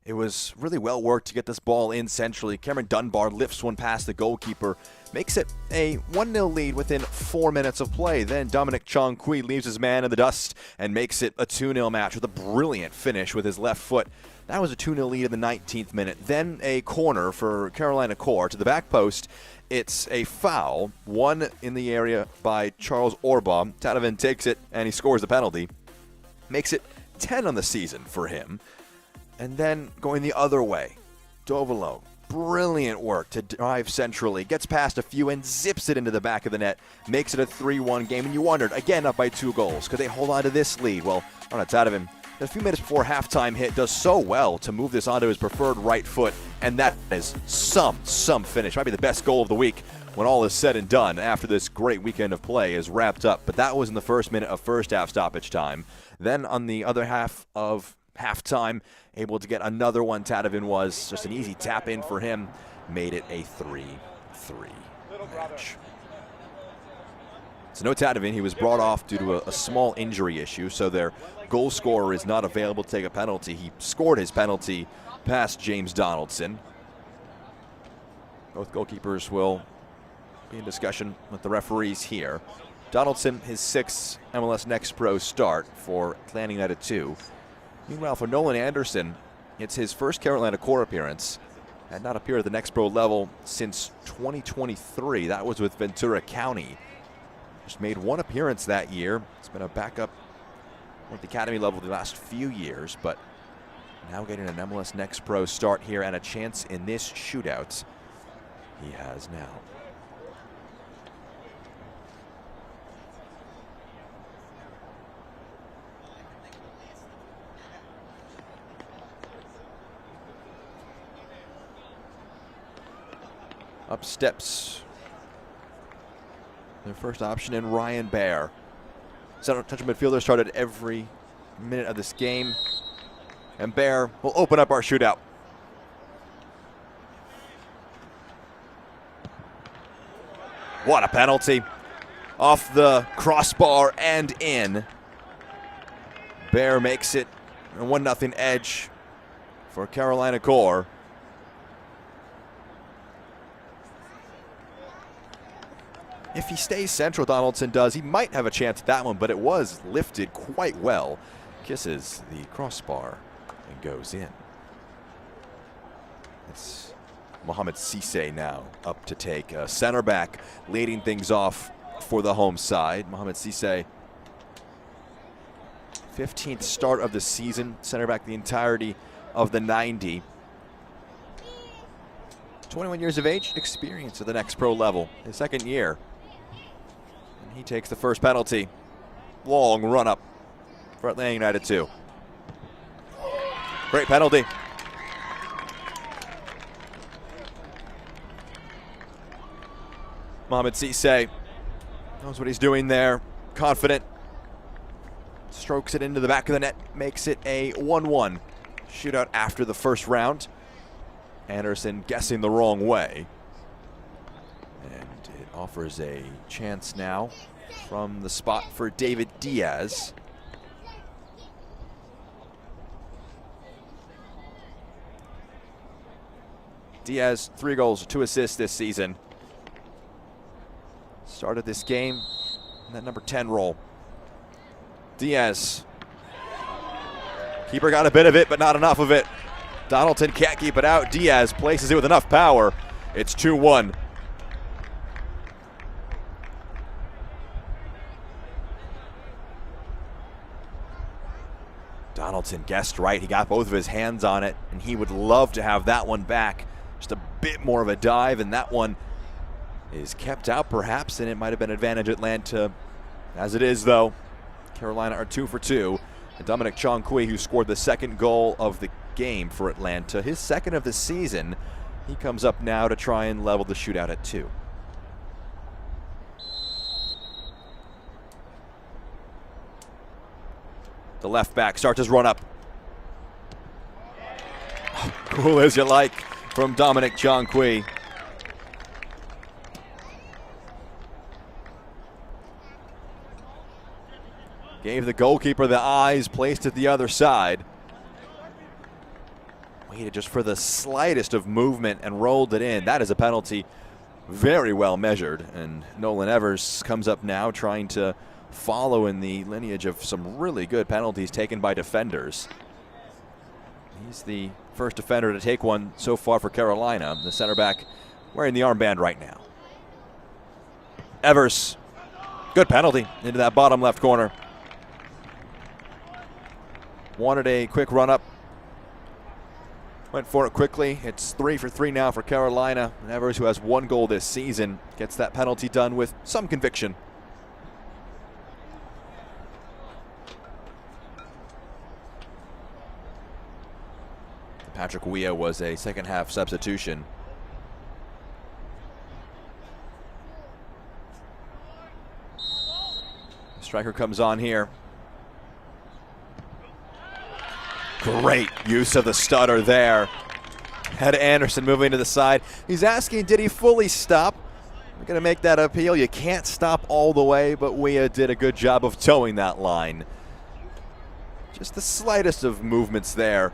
It was really well worked to get this ball in centrally. Cameron Dunbar lifts one past the goalkeeper, makes it a 1-0 lead within 4 minutes of play. Then Dominic Chong-Kui leaves his man in the dust and makes it a 2-0 match with a brilliant finish with his left foot. That was a 2-0 lead in the 19th minute. Then a corner for Carolina Core to the back post. It's a foul, one in the area by Charles Orbaugh. Tadevin takes it and he scores the penalty. Makes it 10 on the season for him. And then going the other way, Dovelo, brilliant work to drive centrally, gets past a few and zips it into the back of the net, makes it a 3-1 game. And you wondered, again up by 2 goals, could they hold on to this lead? Well, Arnaud Tadevin, a few minutes before halftime hit, does so well to move this onto his preferred right foot, and that is some finish. Might be the best goal of the week when all is said and done after this great weekend of play is wrapped up. But that was in the first minute of first half stoppage time. Then on the other half of halftime, able to get another one. Tadevin was just an easy tap in for him, made it a 3-3 match. So no Tadevin, he was brought off due to a small injury issue, so their goal scorer is not available to take a penalty. He scored his penalty past James Donaldson. Both goalkeepers will be in discussion with the referees here. Donaldson, his 6th MLS Next Pro start for Atlanta United 2. Meanwhile, for Nolan Anderson, it's his first Carolina Core appearance. Had not appeared at the Next Pro level since 2023. That was with Ventura County. Just made 1 appearance that year. It's been a backup at the academy level the last few years, but now getting an MLS Next Pro start here and a chance in this shootout he has now. Up steps their first option in Ryan Baer. Central midfielder started every minute of this game. And Baer will open up our shootout. What a penalty. Off the crossbar and in. Baer makes it a 1-0 edge for Carolina Core. If he stays central, Donaldson does, he might have a chance at that one, but it was lifted quite well. Kisses the crossbar and goes in. It's Mohamed Cisse now up to take center back, leading things off for the home side. Mohamed Cisse, 15th start of the season, center back the entirety of the 90. 21 years of age, experience at the Next Pro level, his 2nd year. And he takes the first penalty. Long run up for Atlanta United 2. Great penalty. Mohamed Cisse knows what he's doing there. Confident. Strokes it into the back of the net. Makes it a 1-1 shootout after the first round. Anderson guessing the wrong way. And it offers a chance now from the spot for David Diaz. Diaz, 3 goals, 2 assists this season. Started this game in that number 10 role. Diaz. Keeper got a bit of it, but not enough of it. Donaldson can't keep it out. Diaz places it with enough power. It's 2-1. Donaldson guessed right. He got both of his hands on it, and he would love to have that one back. Just a bit more of a dive, and that one is kept out perhaps, and it might have been advantage Atlanta. As it is, though, Carolina are 2 for 2. And Dominic Chongqui, who scored the 2nd goal of the game for Atlanta, his 2nd of the season, he comes up now to try and level the shootout at 2. The left back starts his run up. Cool as you like from Dominic Chongqui. Gave the goalkeeper the eyes, placed it the other side. Waited just for the slightest of movement and rolled it in. That is a penalty very well measured. And Nolan Evers comes up now trying to follow in the lineage of some really good penalties taken by defenders. He's the first defender to take one so far for Carolina. The center back wearing the armband right now. Evers, good penalty into that bottom left corner. Wanted a quick run up. Went for it quickly. It's 3 for 3 now for Carolina. And Evers, who has 1 goal this season, gets that penalty done with some conviction. Patrick Weah was a second half substitution. The striker comes on here. Great use of the stutter there. Had Anderson moving to the side. He's asking, did he fully stop? We're going to make that appeal. You can't stop all the way, but Weah did a good job of towing that line. Just the slightest of movements there.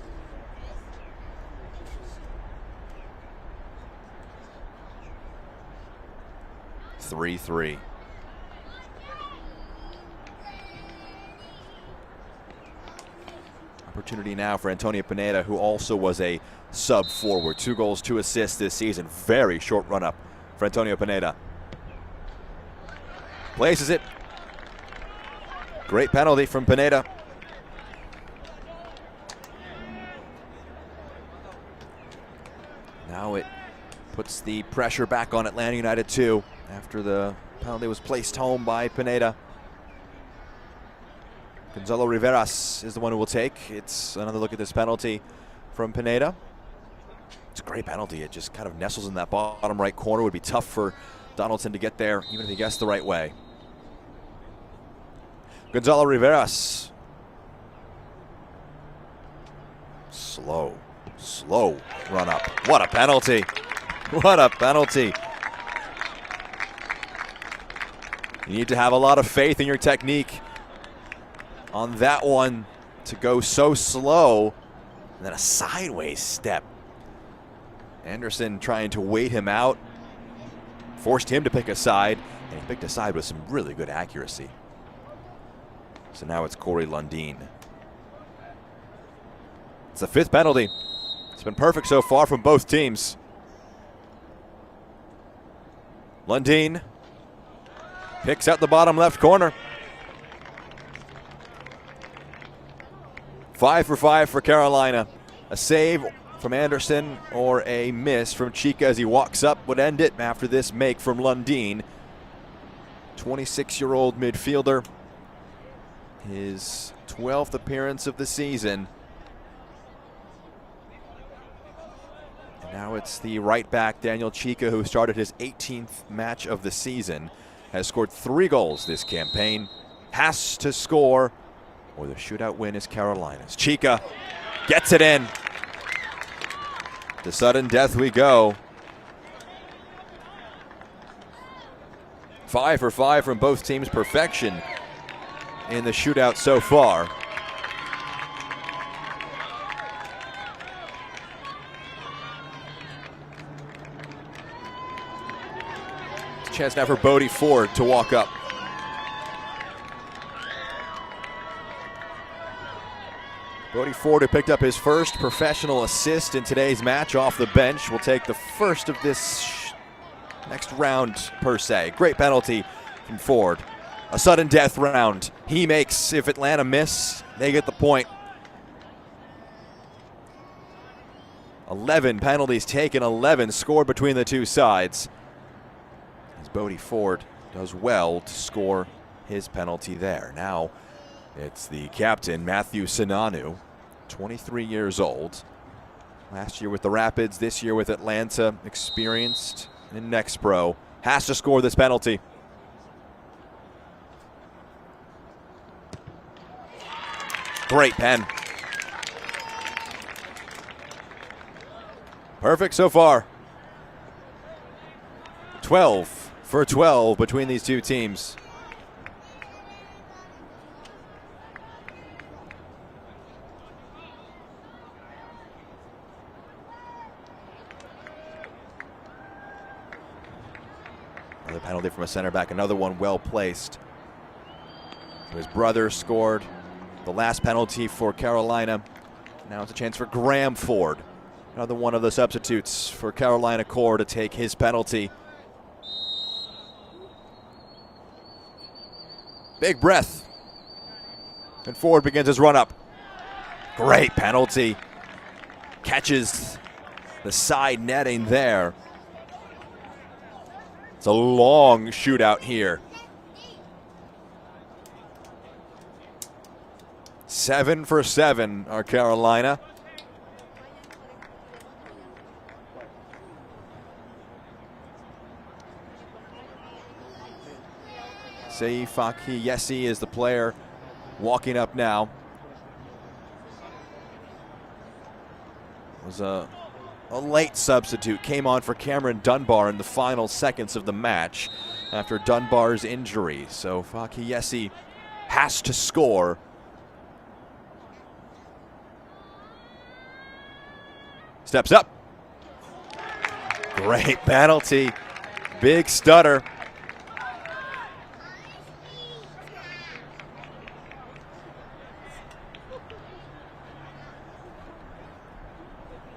Opportunity now for Antonio Pineda, who also was a sub-forward. 2 goals, 2 assists this season. Very short run-up for Antonio Pineda. Places it. Great penalty from Pineda. Now it puts the pressure back on Atlanta United too, after the penalty was placed home by Pineda. Gonzalo Riveras is the one who will take. It's another look at this penalty from Pineda. It's a great penalty. It just kind of nestles in that bottom right corner. It would be tough for Donaldson to get there, even if he guessed the right way. Gonzalo Riveras. Slow run up. What a penalty. What a penalty. You need to have a lot of faith in your technique on that one to go so slow. And then a sideways step. Anderson trying to wait him out. Forced him to pick a side. And he picked a side with some really good accuracy. So now it's Corey Lundin. It's the 5th penalty. It's been perfect so far from both teams. Lundin picks out the bottom left corner. 5 for 5 for Carolina. A save from Anderson or a miss from Chica as he walks up would end it after this make from Lundin. 26-year-old midfielder. His 12th appearance of the season. And now it's the right back, Daniel Chica, who started his 18th match of the season. Has scored 3 goals this campaign. Has to score, or the shootout win is Carolina's. Chica gets it in. To sudden death we go. 5 for 5 from both teams. Perfection in the shootout so far. It's a chance now for Bodie Ford to walk up. Bodie Ford, who picked up his first professional assist in today's match off the bench, will take the first of this next round per se. Great penalty from Ford. A sudden death round. He makes. If Atlanta miss, they get the point. 11 penalties taken, 11 scored between the two sides. As Bodie Ford does well to score his penalty there. Now it's the captain, Matthew Sinanu, 23 years old. Last year with the Rapids, this year with Atlanta, experienced in Next Pro. Has to score this penalty. Great pen. Perfect so far. 12 for 12 between these two teams. Another penalty from a center back, another one well placed. His brother scored the last penalty for Carolina. Now it's a chance for Graham Ford, another one of the substitutes for Carolina Core, to take his penalty. Big breath. And Ford begins his run up. Great penalty. Catches the side netting there. It's a long shootout here. 7 for 7 are Carolina. Seif Fakiyesi is the player walking up now. Was a late substitute, came on for Cameron Dunbar in the final seconds of the match after Dunbar's injury. So Fakiyesi has to score. Steps up. Great penalty. Big stutter.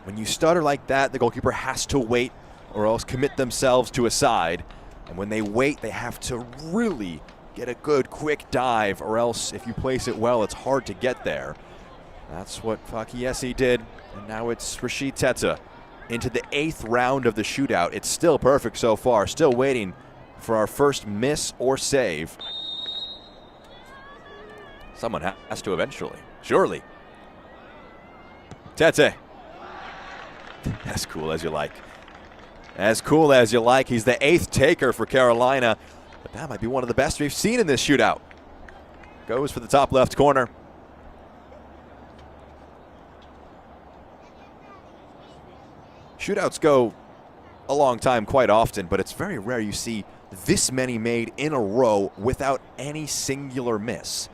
When you stutter like that, the goalkeeper has to wait or else commit themselves to a side. And when they wait, they have to really get a good quick dive, or else if you place it well, it's hard to get there. That's what Fakiesi did, and now it's Rashid Teta into the 8th round of the shootout. It's still perfect so far, still waiting for our first miss or save. Someone has to eventually, surely. Tete. As cool as you like. As cool as you like. He's the 8th taker for Carolina. But that might be one of the best we've seen in this shootout. Goes for the top left corner. Shootouts go a long time quite often, but it's very rare you see this many made in a row without any singular miss.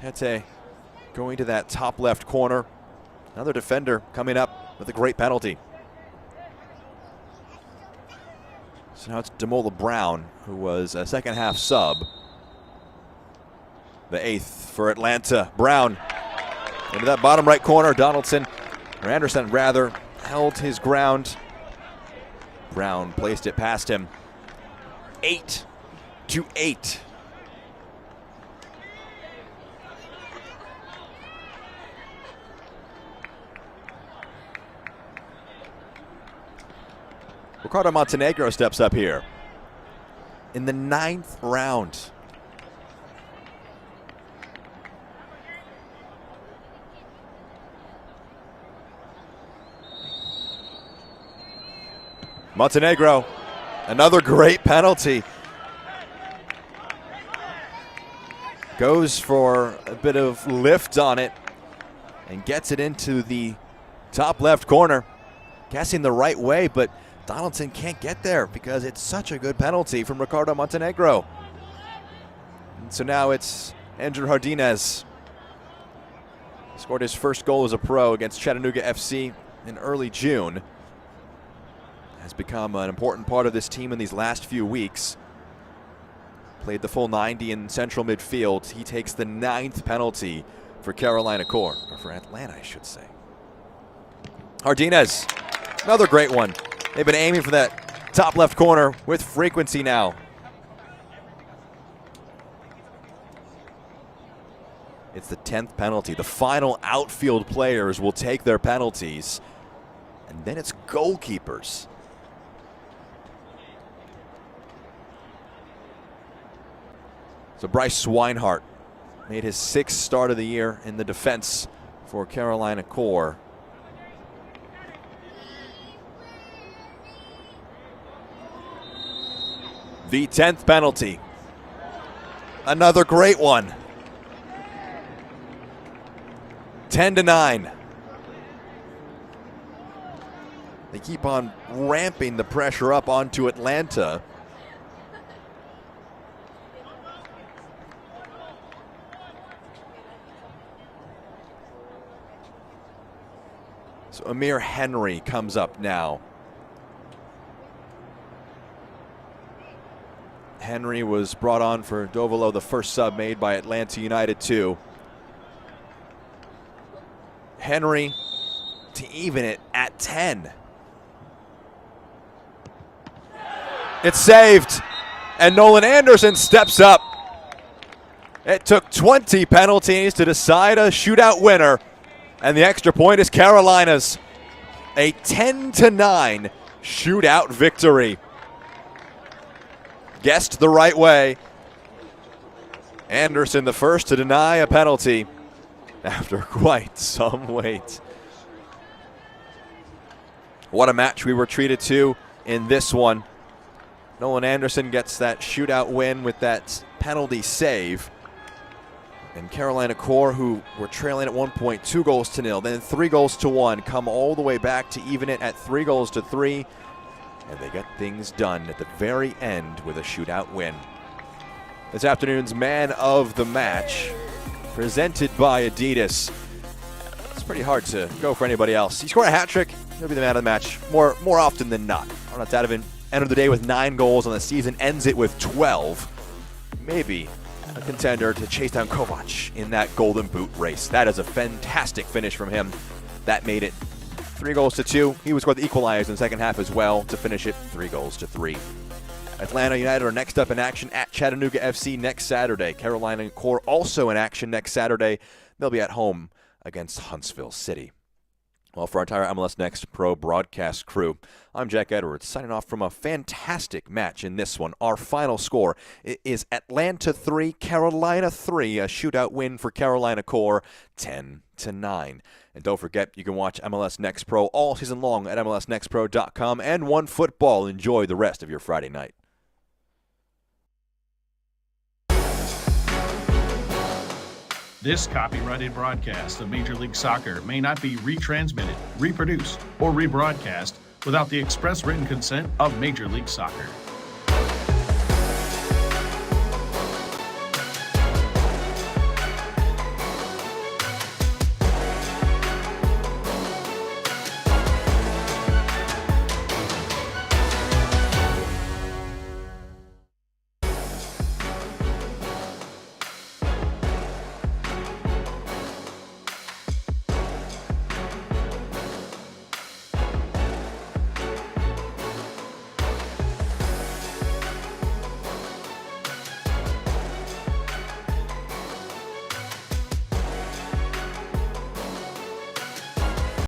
Tete going to that top left corner. Another defender coming up with a great penalty. So now it's Demola Brown, who was a second half sub. The 8th for Atlanta. Brown into that bottom right corner. Donaldson, or Anderson rather, held his ground. Brown placed it past him. 8-8. Ricardo Montenegro steps up here in the 9th round. Montenegro, another great penalty. Goes for a bit of lift on it and gets it into the top left corner. Guessing the right way, but Donaldson can't get there because it's such a good penalty from Ricardo Montenegro. And so now it's Andrew Jardinez. Scored his first goal as a pro against Chattanooga FC in early June. Has become an important part of this team in these last few weeks. Played the full 90 in central midfield. He takes the 9th penalty for Carolina Core, or for Atlanta, I should say. Jardinez, another great one. They've been aiming for that top left corner with frequency now. It's the 10th penalty. The final outfield players will take their penalties. And then it's goalkeepers. So Bryce Swinehart made his 6th start of the year in the defense for Carolina Core. The 10th penalty. Another great one. 10-9. They keep on ramping the pressure up onto Atlanta. So Amir Henry comes up now. Henry was brought on for Dovolo, the first sub made by Atlanta United 2. Henry to even it at 10. It's saved, and Nolan Anderson steps up. It took 20 penalties to decide a shootout winner, and the extra point is Carolina's. A 10-9 shootout victory. Guessed the right way. Anderson the first to deny a penalty after quite some wait. What a match we were treated to in this one. Nolan Anderson gets that shootout win with that penalty save. And Carolina Core, who were trailing at one point 2-0, then 3-1, come all the way back to even it at 3-3. And they get things done at the very end with a shootout win. This afternoon's man of the match, presented by Adidas. It's pretty hard to go for anybody else. He scored a hat trick, he'll be the man of the match more often than not. Arnaud Tadevin entered the day with 9 goals on the season, ends it with 12. Maybe a contender to chase down Kovac in that Golden Boot race. That is a fantastic finish from him. That made it 3-2. He would score the equalizer in the second half as well to finish it 3-3. Atlanta United are next up in action at Chattanooga FC next Saturday. Carolina Core also in action next Saturday. They'll be at home against Huntsville City. Well, for our entire MLS Next Pro broadcast crew, I'm Jack Edwards, signing off from a fantastic match in this one. Our final score is Atlanta 3, Carolina 3, a shootout win for Carolina Core, 10-9. And don't forget, you can watch MLS Next Pro all season long at MLSNextPro.com and OneFootball. Enjoy the rest of your Friday night.
This copyrighted broadcast of Major League Soccer may not be retransmitted, reproduced, or rebroadcast without the express written consent of Major League Soccer.